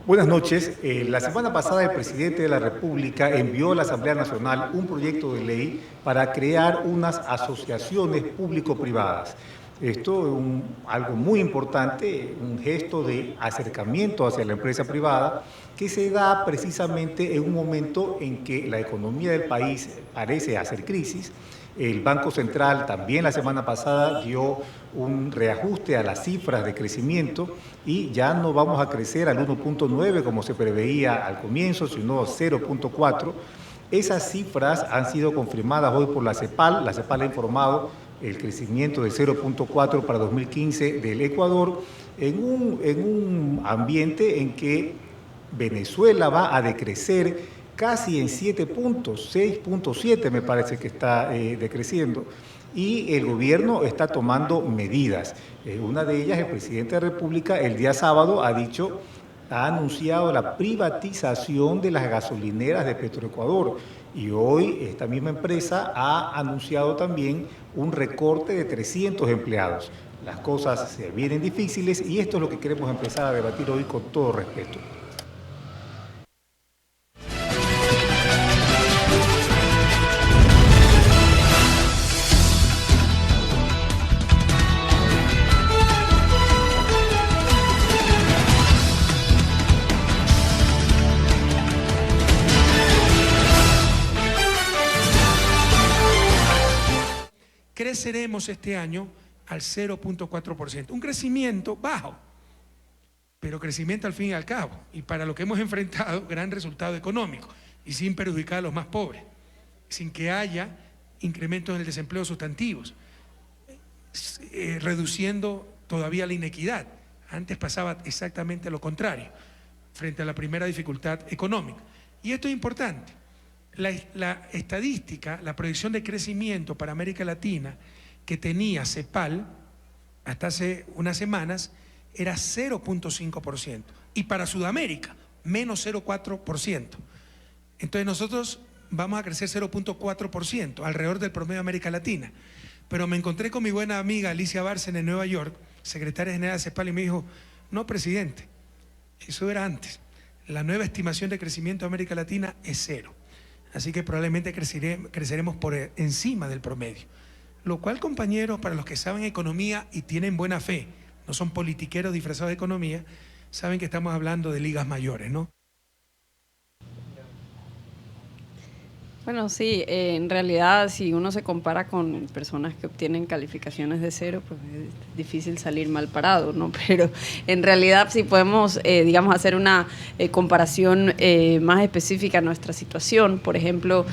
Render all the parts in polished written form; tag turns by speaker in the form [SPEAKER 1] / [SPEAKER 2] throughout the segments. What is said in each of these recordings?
[SPEAKER 1] Buenas noches. La semana pasada el presidente de la República envió a la Asamblea Nacional un proyecto de ley para crear unas asociaciones público-privadas. Esto es algo muy importante, un gesto de acercamiento hacia la empresa privada que se da precisamente en un momento en que la economía del país parece hacer crisis. El Banco Central también la semana pasada dio un reajuste a las cifras de crecimiento y ya no vamos a crecer al 1.9 como se preveía al comienzo, sino 0.4. Esas cifras han sido confirmadas hoy por la CEPAL. La CEPAL ha informado el crecimiento de 0.4 para 2015 del Ecuador en un ambiente en que Venezuela va a decrecer casi en 7 puntos, 6.7 me parece que está decreciendo, y el gobierno está tomando medidas. Una de ellas, el presidente de la República el día sábado ha anunciado la privatización de las gasolineras de Petroecuador, y hoy esta misma empresa ha anunciado también un recorte de 300 empleados. Las cosas se vienen difíciles y esto es lo que queremos empezar a debatir hoy con todo respeto.
[SPEAKER 2] Creceremos este año al 0.4%. Un crecimiento bajo, pero crecimiento al fin y al cabo. Y para lo que hemos enfrentado, gran resultado económico y sin perjudicar a los más pobres, sin que haya incrementos en el desempleo sustantivos, reduciendo todavía la inequidad. Antes pasaba exactamente lo contrario, frente a la primera dificultad económica. Y esto es importante. La estadística, la proyección de crecimiento para América Latina que tenía CEPAL hasta hace unas semanas era 0.5% y para Sudamérica menos 0.4%. Entonces nosotros vamos a crecer 0.4%, alrededor del promedio de América Latina. Pero me encontré con mi buena amiga Alicia Bárcena en Nueva York, secretaria general de CEPAL, y me dijo: no, presidente, eso era antes. La nueva estimación de crecimiento de América Latina es 0. Así que probablemente creceremos por encima del promedio. Lo cual, compañeros, para los que saben economía y tienen buena fe, no son politiqueros disfrazados de economía, saben que estamos hablando de ligas mayores, ¿no?
[SPEAKER 3] Bueno, sí, en realidad si uno se compara con personas que obtienen calificaciones de 0, pues es difícil salir mal parado, ¿no? Pero en realidad si podemos, digamos, hacer una comparación más específica a nuestra situación. Por ejemplo,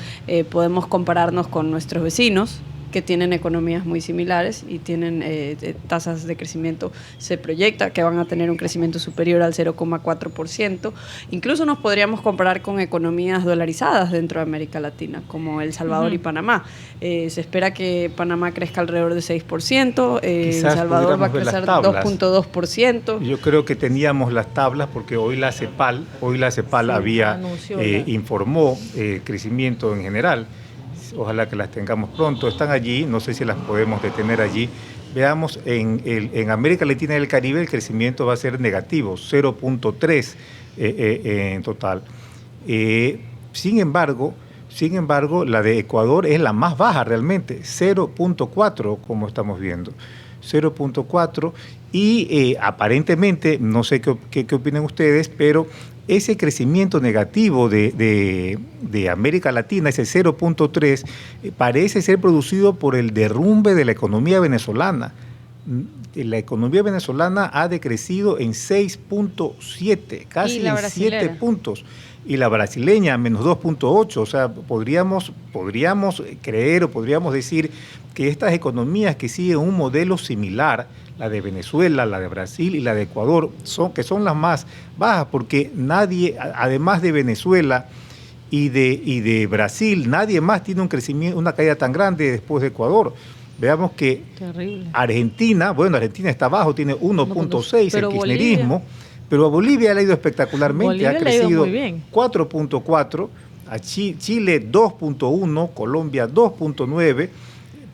[SPEAKER 3] podemos compararnos con nuestros vecinos, que tienen economías muy similares y tienen tasas de crecimiento, se proyecta que van a tener un crecimiento superior al 0.4%. Incluso nos podríamos comparar con economías dolarizadas dentro de América Latina, como El Salvador y Panamá. Se espera que Panamá crezca alrededor de 6%, El Salvador va a crecer 2.2%.
[SPEAKER 1] Yo creo que teníamos las tablas porque hoy la CEPAL informó crecimiento en general. Ojalá que las tengamos pronto. Están allí, no sé si las podemos detener allí. Veamos, en América Latina y el Caribe el crecimiento va a ser negativo, 0.3 en total. Sin embargo, la de Ecuador es la más baja realmente, 0.4 como estamos viendo. 0.4 y aparentemente, no sé qué opinan ustedes, pero ese crecimiento negativo de América Latina, ese 0.3, parece ser producido por el derrumbe de la economía venezolana. La economía venezolana ha decrecido en 6.7, casi en 7 puntos. Y la brasileña, menos 2.8. O sea, podríamos creer o podríamos decir que estas economías que siguen un modelo similar, la de Venezuela, la de Brasil y la de Ecuador, son las más bajas, porque nadie, además de Venezuela y de Brasil, nadie más tiene un crecimiento, una caída tan grande después de Ecuador. Veamos que Argentina está abajo, tiene 1.6 el kirchnerismo, pero a Bolivia le ha ido espectacularmente, ha crecido 4.4, a Chile 2.1, Colombia 2.9,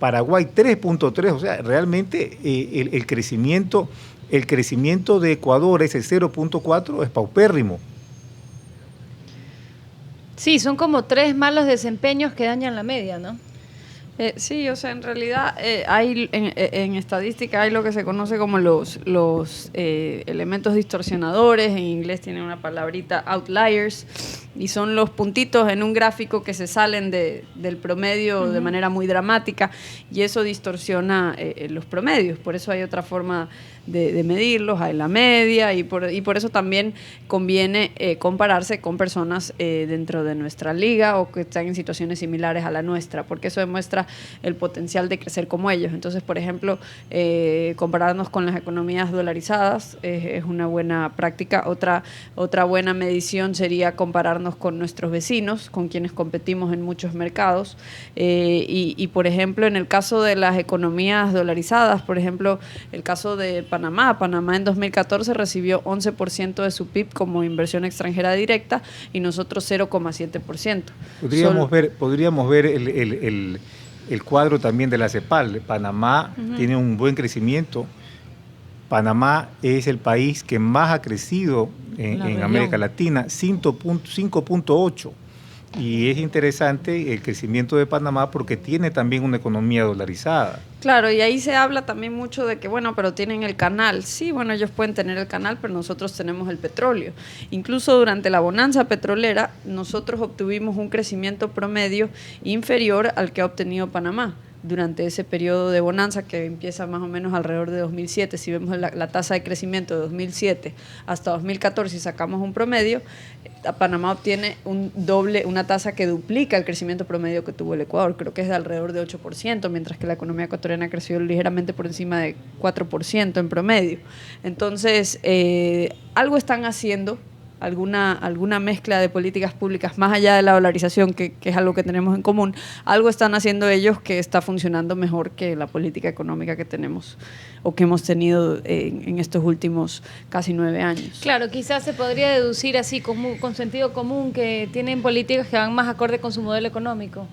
[SPEAKER 1] Paraguay 3.3, o sea, realmente el crecimiento de Ecuador, ese 0.4, es paupérrimo.
[SPEAKER 4] Sí, son como 3 malos desempeños que dañan la media, ¿no?
[SPEAKER 3] Sí, o sea, en realidad hay en estadística hay lo que se conoce como los elementos distorsionadores, en inglés tiene una palabrita outliers, y son los puntitos en un gráfico que se salen del promedio de manera muy dramática, y eso distorsiona los promedios. Por eso hay otra forma de medirlos, hay la media, y por eso también conviene compararse con personas dentro de nuestra liga o que están en situaciones similares a la nuestra, porque eso demuestra el potencial de crecer como ellos. Entonces, por ejemplo, compararnos con las economías dolarizadas es una buena práctica. Otra buena medición sería compararnos con nuestros vecinos, con quienes competimos en muchos mercados. Y, por ejemplo, en el caso de las economías dolarizadas, por ejemplo, el caso de Panamá en 2014 recibió 11% de su PIB como inversión extranjera directa y nosotros 0,7%.
[SPEAKER 1] Podríamos ver el cuadro también de la CEPAL. Panamá tiene un buen crecimiento. Panamá es el país que más ha crecido en América Latina, 5.8. Y es interesante el crecimiento de Panamá porque tiene también una economía dolarizada.
[SPEAKER 3] Claro, y ahí se habla también mucho de que, bueno, pero tienen el canal. Sí, bueno, ellos pueden tener el canal, pero nosotros tenemos el petróleo. Incluso durante la bonanza petrolera, nosotros obtuvimos un crecimiento promedio inferior al que ha obtenido Panamá durante ese periodo de bonanza que empieza más o menos alrededor de 2007. Si vemos la tasa de crecimiento de 2007 hasta 2014 y sacamos un promedio, Panamá obtiene una tasa que duplica el crecimiento promedio que tuvo el Ecuador. Creo que es de alrededor de 8%, mientras que la economía ecuatoriana creció ligeramente por encima de 4% en promedio. Entonces, algo están haciendo, alguna mezcla de políticas públicas más allá de la dolarización, que es algo que tenemos en común. Algo están haciendo ellos que está funcionando mejor que la política económica que tenemos o que hemos tenido en estos últimos casi 9 años.
[SPEAKER 4] Claro, quizás se podría deducir así con sentido común que tienen políticas que van más acorde con su modelo económico.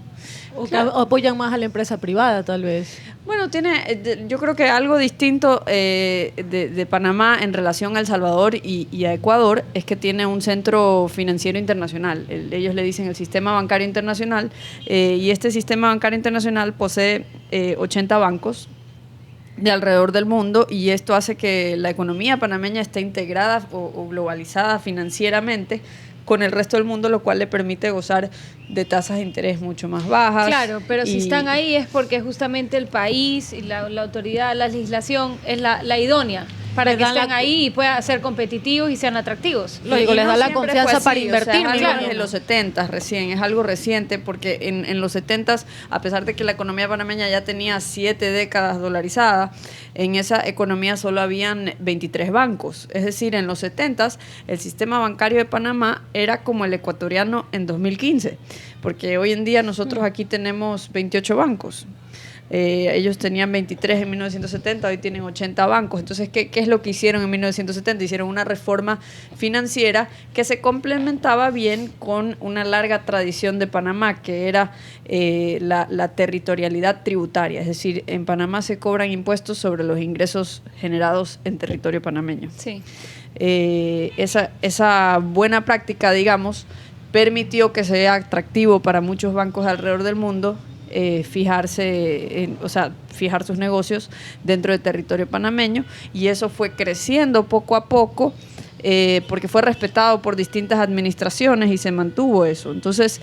[SPEAKER 5] O claro, apoyan más a la empresa privada, tal vez.
[SPEAKER 3] Bueno, yo creo que algo distinto de Panamá en relación a El Salvador y a Ecuador es que tiene un centro financiero internacional. Ellos le dicen el sistema bancario internacional, y este sistema bancario internacional posee 80 bancos de alrededor del mundo, y esto hace que la economía panameña esté integrada o globalizada financieramente con el resto del mundo, lo cual le permite gozar de tasas de interés mucho más bajas.
[SPEAKER 4] Claro, pero si están ahí es porque justamente el país y la autoridad, la legislación es la idónea para que estén ahí y puedan ser competitivos y sean atractivos.
[SPEAKER 5] Lógico, les da la confianza para invertir.
[SPEAKER 3] O sea, es algo de los 70 recién, es algo reciente, porque en los 70, a pesar de que la economía panameña ya tenía 7 décadas dolarizada, en esa economía solo habían 23 bancos. Es decir, en los 70 el sistema bancario de Panamá era como el ecuatoriano en 2015, porque hoy en día nosotros aquí tenemos 28 bancos. Ellos tenían 23 en 1970, hoy tienen 80 bancos. Entonces, ¿qué es lo que hicieron en 1970? Hicieron una reforma financiera que se complementaba bien con una larga tradición de Panamá, que era la territorialidad tributaria. Es decir, en Panamá se cobran impuestos sobre los ingresos generados en territorio panameño.
[SPEAKER 4] Sí.
[SPEAKER 3] Esa buena práctica, digamos, permitió que sea atractivo para muchos bancos alrededor del mundo fijar sus negocios dentro del territorio panameño, y eso fue creciendo poco a poco porque fue respetado por distintas administraciones y se mantuvo eso. Entonces,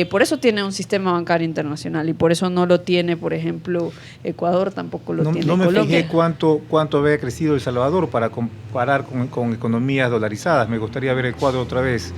[SPEAKER 3] por eso tiene un sistema bancario internacional, y por eso no lo tiene, por ejemplo, Ecuador, tampoco lo tiene
[SPEAKER 1] No me
[SPEAKER 3] Colombia.
[SPEAKER 1] fijé cuánto había crecido El Salvador para comparar con economías dolarizadas. Me gustaría ver el cuadro otra vez.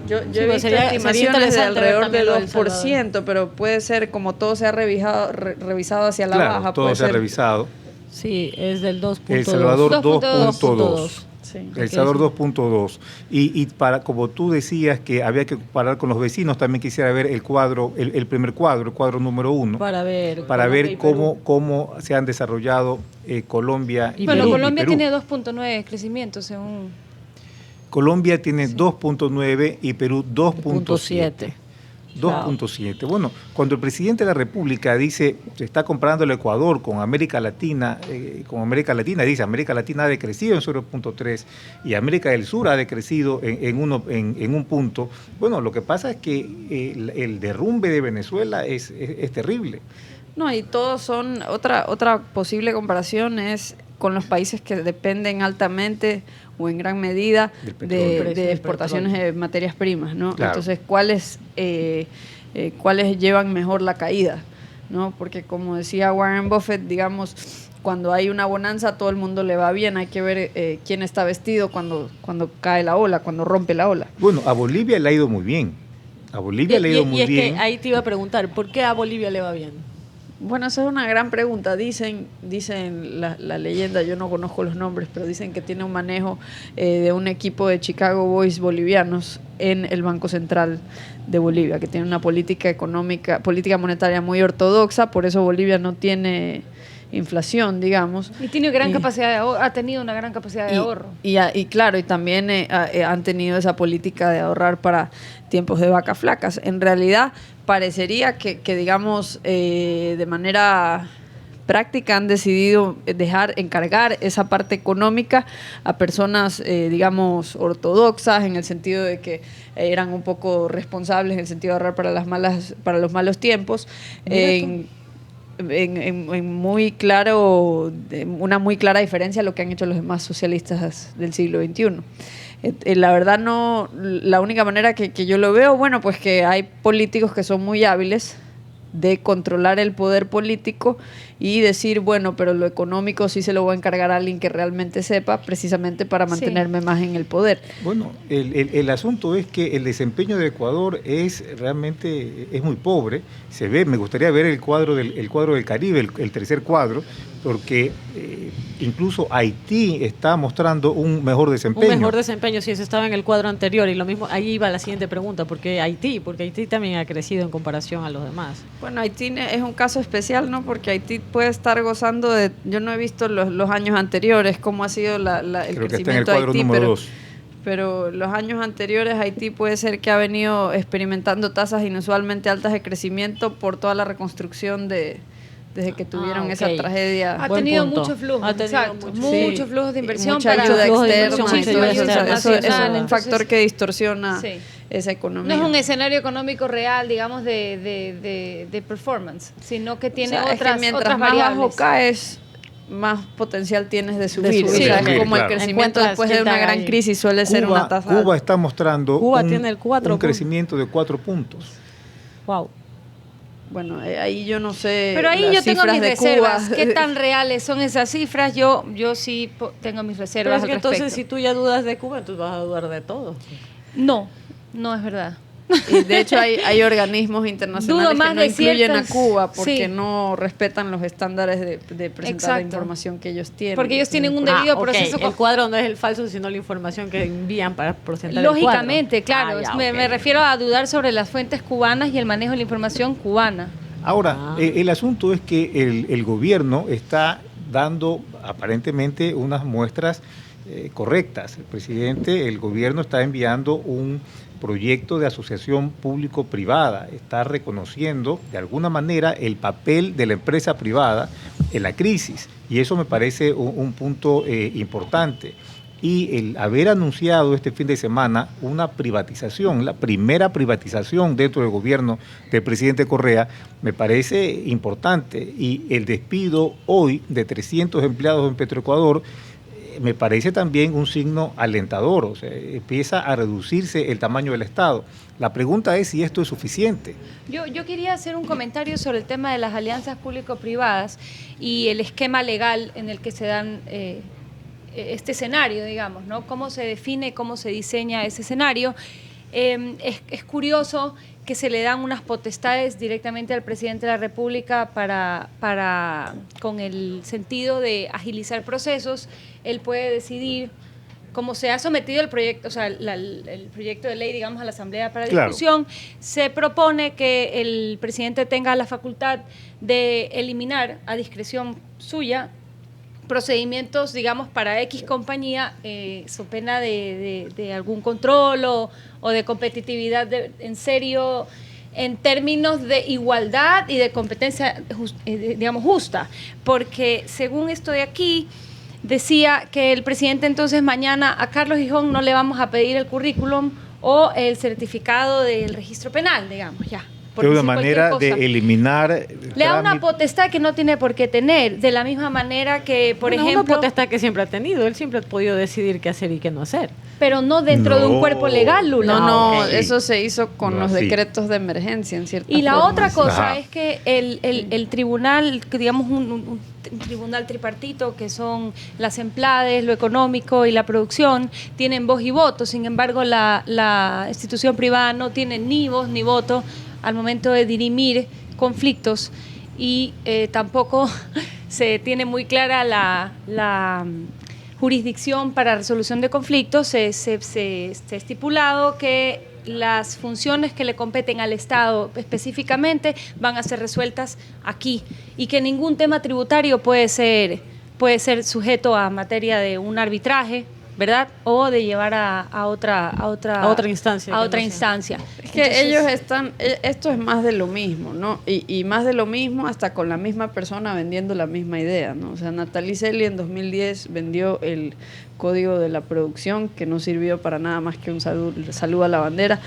[SPEAKER 3] Yo he visto estimaciones de alrededor del 2%, pero puede ser, como todo se ha revisado hacia la baja.
[SPEAKER 1] Todo se ha revisado.
[SPEAKER 5] Sí, es del 2.2.
[SPEAKER 1] El Salvador 2.2.
[SPEAKER 3] Sí.
[SPEAKER 1] El Salvador 2.2. Y como tú decías que había que comparar con los vecinos, también quisiera ver el cuadro, el primer cuadro, el cuadro número 1.
[SPEAKER 5] Para ver
[SPEAKER 1] cómo se han desarrollado Colombia y Perú.
[SPEAKER 4] Bueno, Colombia tiene 2.9 crecimiento según...
[SPEAKER 1] Colombia tiene 2.9 y Perú 2.7. 2.7. Bueno, cuando el presidente de la República dice, se está comparando el Ecuador con América Latina, dice, América Latina ha decrecido en 0.3 y América del Sur ha decrecido en un punto. Bueno, lo que pasa es que el derrumbe de Venezuela es terrible.
[SPEAKER 3] No, y todos son, otra posible comparación es con los países que dependen altamente o en gran medida de exportaciones de materias primas, ¿no?
[SPEAKER 1] Claro.
[SPEAKER 3] Entonces, ¿cuáles llevan mejor la caída? ¿No? Porque como decía Warren Buffett, digamos, cuando hay una bonanza a todo el mundo le va bien, hay que ver quién está vestido cuando cae la ola, cuando rompe la ola.
[SPEAKER 1] Bueno, a Bolivia le ha ido muy bien. A Bolivia le ha ido muy bien.
[SPEAKER 5] Y es que ahí te iba a preguntar, ¿por qué a Bolivia le va bien?
[SPEAKER 3] Bueno, esa es una gran pregunta. Dicen la leyenda, yo no conozco los nombres, pero dicen que tiene un manejo de un equipo de Chicago Boys bolivianos en el Banco Central de Bolivia, que tiene una política monetaria muy ortodoxa, por eso Bolivia no tiene inflación, digamos.
[SPEAKER 4] Y tiene gran capacidad de ahorro, ha tenido una gran capacidad de ahorro.
[SPEAKER 3] Y claro, y también han tenido esa política de ahorrar para tiempos de vacas flacas. En realidad, parecería que digamos, de manera práctica han decidido encargar esa parte económica a personas, digamos, ortodoxas, en el sentido de que eran un poco responsables en el sentido de ahorrar para los malos tiempos. En muy claro, una muy clara diferencia a lo que han hecho los demás socialistas del siglo XXI. La verdad no, la única manera que yo lo veo, bueno, pues que hay políticos que son muy hábiles de controlar el poder político y decir, bueno, pero lo económico sí se lo voy a encargar a alguien que realmente sepa, precisamente para mantenerme más en el poder.
[SPEAKER 1] Bueno, el asunto es que el desempeño de Ecuador es muy pobre. Se ve, me gustaría ver el cuadro del Caribe, el tercer cuadro, porque incluso Haití está mostrando un mejor desempeño.
[SPEAKER 5] Un mejor desempeño, sí, eso estaba en el cuadro anterior. Y lo mismo, ahí iba la siguiente pregunta, ¿por qué Haití? Porque Haití también ha crecido en comparación a los demás.
[SPEAKER 3] Bueno, Haití es un caso especial, ¿no? Porque Haití puede estar gozando de... Yo no he visto los años anteriores, cómo ha sido el
[SPEAKER 1] Creo
[SPEAKER 3] crecimiento
[SPEAKER 1] que está en el cuadro
[SPEAKER 3] de Haití,
[SPEAKER 1] número 2.
[SPEAKER 3] pero los años anteriores Haití puede ser que ha venido experimentando tasas inusualmente altas de crecimiento por toda la reconstrucción desde que tuvieron esa tragedia.
[SPEAKER 4] Ha
[SPEAKER 5] Buen
[SPEAKER 4] tenido
[SPEAKER 5] punto.
[SPEAKER 4] mucho flujo,
[SPEAKER 5] Ha tenido
[SPEAKER 4] exacto,
[SPEAKER 5] mucho,
[SPEAKER 4] muchos flujos de inversión,
[SPEAKER 3] mucha
[SPEAKER 4] para
[SPEAKER 3] ayuda
[SPEAKER 5] flujos de
[SPEAKER 3] externa
[SPEAKER 5] inversión,
[SPEAKER 3] y todo
[SPEAKER 5] mucha
[SPEAKER 3] eso.
[SPEAKER 5] ayuda
[SPEAKER 3] Eso es
[SPEAKER 4] internacional,
[SPEAKER 3] un factor que distorsiona esa
[SPEAKER 4] no
[SPEAKER 3] economía.
[SPEAKER 4] es un escenario económico real, digamos, de performance, sino que tiene
[SPEAKER 3] O sea, es que mientras
[SPEAKER 4] otras
[SPEAKER 3] más
[SPEAKER 4] variables.
[SPEAKER 3] bajo caes, más potencial tienes de subir.
[SPEAKER 5] subir.
[SPEAKER 3] O sea,
[SPEAKER 1] Sí,
[SPEAKER 3] es como
[SPEAKER 1] claro.
[SPEAKER 3] el crecimiento
[SPEAKER 5] Encuentras
[SPEAKER 3] después de
[SPEAKER 5] quién
[SPEAKER 3] una
[SPEAKER 5] te
[SPEAKER 3] gran
[SPEAKER 5] haga
[SPEAKER 3] crisis suele ser una tasa.
[SPEAKER 1] Cuba está mostrando
[SPEAKER 5] Cuba tiene el 4
[SPEAKER 1] un crecimiento de 4 puntos.
[SPEAKER 5] Wow.
[SPEAKER 3] Bueno, ahí yo no sé.
[SPEAKER 4] Pero ahí
[SPEAKER 3] las
[SPEAKER 4] yo tengo
[SPEAKER 3] cifras
[SPEAKER 4] mis
[SPEAKER 3] de
[SPEAKER 4] reservas.
[SPEAKER 3] Cuba.
[SPEAKER 4] ¿Qué tan reales son esas cifras? Yo sí tengo mis
[SPEAKER 5] Pero
[SPEAKER 4] reservas
[SPEAKER 5] es que
[SPEAKER 4] al
[SPEAKER 5] entonces,
[SPEAKER 4] respecto.
[SPEAKER 5] si tú ya dudas de Cuba, entonces vas a dudar de todo.
[SPEAKER 4] No es verdad.
[SPEAKER 3] Y de hecho hay organismos internacionales
[SPEAKER 4] Dudo más
[SPEAKER 3] que no
[SPEAKER 4] de
[SPEAKER 3] incluyen
[SPEAKER 4] ciertas-
[SPEAKER 3] a Cuba porque
[SPEAKER 4] sí.
[SPEAKER 3] no respetan los estándares de presentar la
[SPEAKER 4] Exacto.
[SPEAKER 3] información que ellos tienen.
[SPEAKER 4] Porque ellos tienen un debido
[SPEAKER 5] ok.
[SPEAKER 4] proceso.
[SPEAKER 5] El cuadro no es el falso, sino la información que envían para presentar
[SPEAKER 4] Lógicamente,
[SPEAKER 5] el cuadro.
[SPEAKER 4] claro.
[SPEAKER 5] Ah, ya,
[SPEAKER 4] me
[SPEAKER 5] ok.
[SPEAKER 4] refiero a dudar sobre las fuentes cubanas y el manejo de la información cubana.
[SPEAKER 1] Ahora, el asunto es que el gobierno está dando aparentemente unas muestras correctas. El gobierno está enviando un proyecto de asociación público-privada, está reconociendo de alguna manera el papel de la empresa privada en la crisis, y eso me parece un punto importante. Y el haber anunciado este fin de semana una privatización, la primera privatización dentro del gobierno del presidente Correa, me parece importante. Y el despido hoy de 300 empleados en Petroecuador me parece también un signo alentador. O sea, empieza a reducirse el tamaño del Estado. La pregunta es si esto es suficiente.
[SPEAKER 4] Yo quería hacer un comentario sobre el tema de las alianzas público-privadas y el esquema legal en el que se dan este escenario, digamos, ¿no? Cómo se define, cómo se diseña ese escenario. Es curioso que se le dan unas potestades directamente al presidente de la República con el sentido de agilizar procesos. Él puede decidir, como se ha sometido el proyecto, o sea, el proyecto de ley, digamos, a la Asamblea para discusión, se propone que el presidente tenga la facultad de eliminar a discreción suya procedimientos, digamos, para X compañía, so pena de algún control o de competitividad en serio en términos de igualdad y de competencia, digamos, justa, porque según estoy aquí, decía que el presidente entonces mañana a Carlos Gijón no le vamos a pedir el currículum o el certificado del registro penal, digamos, ya.
[SPEAKER 1] De una manera de eliminar...
[SPEAKER 4] Le da una potestad que no tiene por qué tener, de la misma manera que, por ejemplo...
[SPEAKER 5] Una potestad que siempre ha tenido, él siempre ha podido decidir qué hacer y qué no hacer.
[SPEAKER 4] Pero no dentro de un cuerpo legal, Lula.
[SPEAKER 3] No,
[SPEAKER 1] Sí.
[SPEAKER 3] eso se hizo con los
[SPEAKER 1] así.
[SPEAKER 3] decretos de emergencia, en cierta
[SPEAKER 4] Y la
[SPEAKER 3] forma.
[SPEAKER 4] otra cosa
[SPEAKER 1] Ajá.
[SPEAKER 4] es que el tribunal, que digamos un tribunal tripartito, que son las EMPLADES, lo económico y la producción, tienen voz y voto. Sin embargo, la institución privada no tiene ni voz ni voto al momento de dirimir conflictos y tampoco se tiene muy clara la jurisdicción para resolución de conflictos. Se ha estipulado que las funciones que le competen al Estado específicamente van a ser resueltas aquí y que ningún tema tributario puede ser sujeto a materia de un arbitraje, ¿verdad? O de llevar a otra instancia.
[SPEAKER 5] A otra instancia.
[SPEAKER 3] Es que ellos están, esto es más de lo mismo, ¿no? Y más de lo mismo hasta con la misma persona vendiendo la misma idea, ¿no? O sea, Natalie Selly en 2010 vendió el Código de la Producción, que no sirvió para nada más que un saludo a la bandera.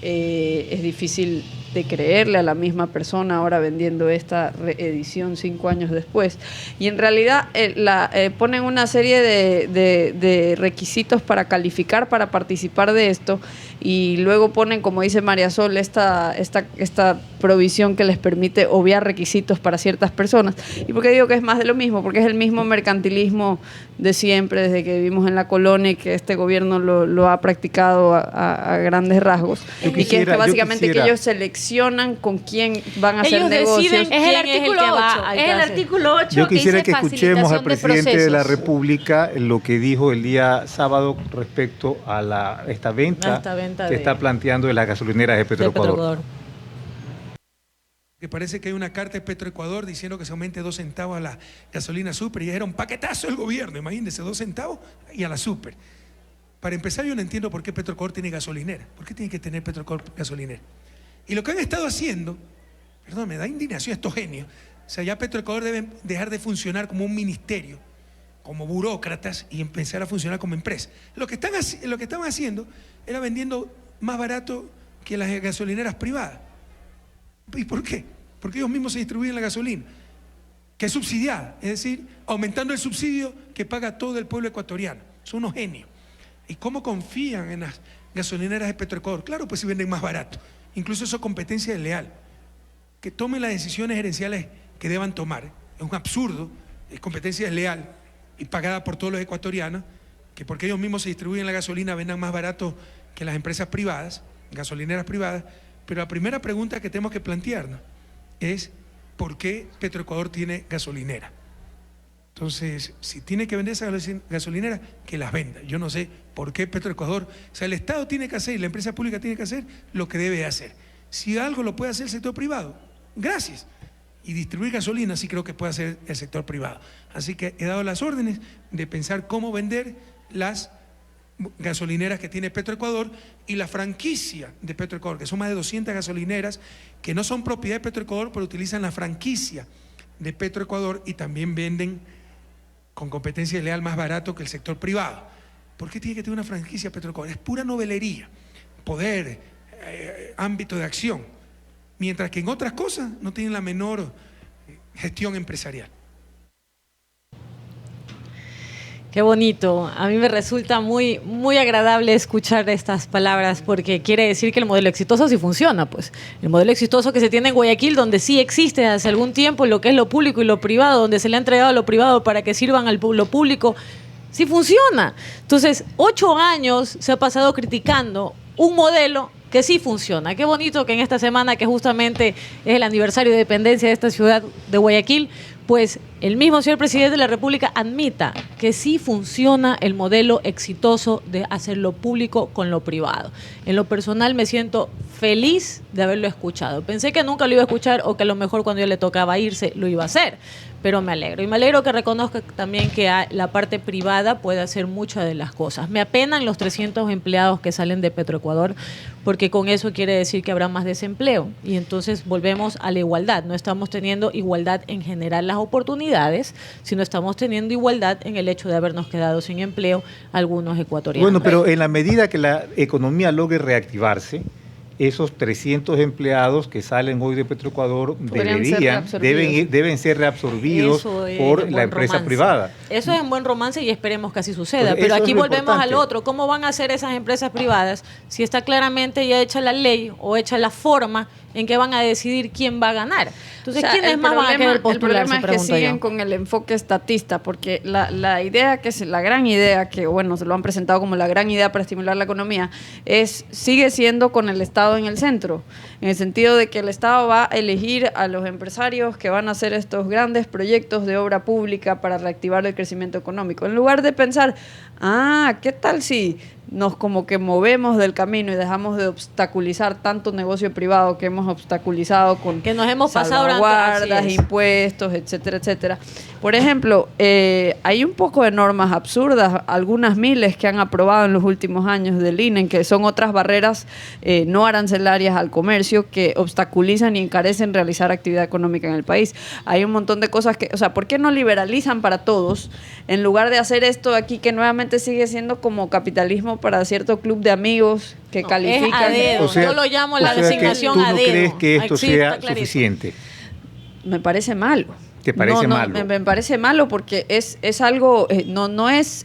[SPEAKER 3] Es difícil de creerle a la misma persona ahora vendiendo esta reedición 5 años después. Y en realidad ponen una serie de requisitos para calificar, para participar de esto, y luego ponen, como dice María Sol, esta provisión que les permite obviar requisitos para ciertas personas. ¿Y por qué digo que es más de lo mismo? Porque es el mismo mercantilismo de siempre, desde que vivimos en la colonia, y que este gobierno lo ha practicado a grandes rasgos. Y que es que básicamente que ellos seleccionan con quién van a hacer
[SPEAKER 5] Ellos
[SPEAKER 3] negocios.
[SPEAKER 5] deciden
[SPEAKER 4] Es el
[SPEAKER 5] quién es el
[SPEAKER 4] artículo
[SPEAKER 5] que va
[SPEAKER 4] 8.
[SPEAKER 5] al
[SPEAKER 4] Es el
[SPEAKER 5] cárcel.
[SPEAKER 4] artículo 8
[SPEAKER 1] Yo quisiera
[SPEAKER 4] dice
[SPEAKER 1] que escuchemos al
[SPEAKER 4] facilitación
[SPEAKER 1] presidente de la
[SPEAKER 4] procesos.
[SPEAKER 1] República lo que dijo el día sábado respecto a esta venta que está planteando de las gasolineras de Petroecuador.
[SPEAKER 2] Que parece que hay una carta de Petroecuador diciendo que se aumente 2 centavos a la gasolina super, y era un paquetazo del gobierno, imagínense, 2 centavos y a la super. Para empezar, yo no entiendo por qué Petroecuador tiene gasolinera. ¿Por qué tiene que tener Petroecuador gasolinera? Y lo que han estado haciendo, perdón, me da indignación estos genios. O sea, ya Petroecuador debe dejar de funcionar como un ministerio, como burócratas, y empezar a funcionar como empresa. Lo que estaban haciendo era vendiendo más barato que las gasolineras privadas. ¿Y por qué? Porque ellos mismos se distribuyen la gasolina, que es subsidiada, es decir, aumentando el subsidio que paga todo el pueblo ecuatoriano. Son unos genios. ¿Y cómo confían en las gasolineras de Petroecuador? Claro, pues si venden más barato. Incluso eso es competencia desleal. Que tomen las decisiones gerenciales que deban tomar. Es un absurdo, es competencia desleal y pagada por todos los ecuatorianos, que porque ellos mismos se distribuyen la gasolina vendan más barato que las empresas privadas, gasolineras privadas. Pero la primera pregunta que tenemos que plantearnos es ¿por qué Petroecuador tiene gasolinera? Entonces, si tiene que vender esa gasolinera, que las venda. Yo no sé por qué Petroecuador, o sea, el Estado tiene que hacer y la empresa pública tiene que hacer lo que debe hacer. Si algo lo puede hacer el sector privado, gracias. Y distribuir gasolina sí creo que puede hacer el sector privado. Así que he dado las órdenes de pensar cómo vender las gasolineras que tiene Petroecuador y la franquicia de Petroecuador, que son más de 200 gasolineras que no son propiedad de Petroecuador, pero utilizan la franquicia de Petroecuador y también venden con competencia leal más barato que el sector privado. ¿Por qué tiene que tener una franquicia Petroecuador? Es pura novelería, poder, ámbito de acción, mientras que en otras cosas no tienen la menor gestión empresarial.
[SPEAKER 5] Qué bonito. A mí me resulta muy, muy agradable escuchar estas palabras porque quiere decir que el modelo exitoso sí funciona, pues. El modelo exitoso que se tiene en Guayaquil, donde sí existe hace algún tiempo lo que es lo público y lo privado, donde se le ha entregado lo privado para que sirvan al lo público, sí funciona. Entonces, 8 años se ha pasado criticando un modelo que sí funciona. Qué bonito que en esta semana, que justamente es el aniversario de dependencia de esta ciudad de Guayaquil, pues el mismo señor presidente de la República admita que sí funciona el modelo exitoso de hacer lo público con lo privado. En lo personal me siento feliz de haberlo escuchado. Pensé que nunca lo iba a escuchar o que a lo mejor cuando ya le tocaba irse lo iba a hacer, pero me alegro. Y me alegro que reconozca también que la parte privada puede hacer muchas de las cosas. Me apenan los 300 empleados que salen de Petroecuador, porque con eso quiere decir que habrá más desempleo. Y entonces volvemos a la igualdad. No estamos teniendo igualdad en generar las oportunidades, sino estamos teniendo igualdad en el hecho de habernos quedado sin empleo algunos ecuatorianos.
[SPEAKER 1] Bueno, pero en la medida que la economía logre reactivarse, esos 300 empleados que salen hoy de Petroecuador deben ser reabsorbidos por la empresa privada.
[SPEAKER 5] Eso es en buen romance y esperemos que así suceda.
[SPEAKER 1] Pues
[SPEAKER 5] pero aquí
[SPEAKER 1] es
[SPEAKER 5] volvemos
[SPEAKER 1] importante.
[SPEAKER 5] al otro. ¿Cómo van a hacer esas empresas privadas si está claramente ya hecha la ley o hecha la forma en que van a decidir quién va a ganar? Entonces,
[SPEAKER 3] O sea,
[SPEAKER 5] ¿quiénes más van a querer postularse?
[SPEAKER 3] El problema es que siguen con el enfoque estatista, porque la idea la gran idea que, bueno, se lo han presentado como la gran idea para estimular la economía, sigue siendo con el Estado en el centro, en el sentido de que el Estado va a elegir a los empresarios que van a hacer estos grandes proyectos de obra pública para reactivar el crecimiento económico, en lugar de pensar, ¿qué tal si nos como que movemos del camino y dejamos de obstaculizar tanto negocio privado que hemos obstaculizado con
[SPEAKER 5] que nos hemos pasado
[SPEAKER 3] salvaguardas, impuestos, etcétera, etcétera? Por ejemplo, hay un poco de normas absurdas, algunas miles que han aprobado en los últimos años del INE, que son otras barreras no arancelarias al comercio que obstaculizan y encarecen realizar actividad económica en el país. Hay un montón de cosas que, o sea, ¿por qué no liberalizan para todos en lugar de hacer esto aquí que nuevamente sigue siendo como capitalismo para cierto club de amigos que califican?
[SPEAKER 5] Es a dedo.
[SPEAKER 1] O sea,
[SPEAKER 5] yo lo llamo la
[SPEAKER 1] que
[SPEAKER 5] designación a
[SPEAKER 1] ¿tú no
[SPEAKER 5] dedo.
[SPEAKER 1] crees que esto
[SPEAKER 5] Sí,
[SPEAKER 1] sea
[SPEAKER 5] está clarísimo.
[SPEAKER 1] suficiente?
[SPEAKER 3] Me parece malo.
[SPEAKER 1] ¿Te parece malo?
[SPEAKER 3] Me parece malo porque es algo, no es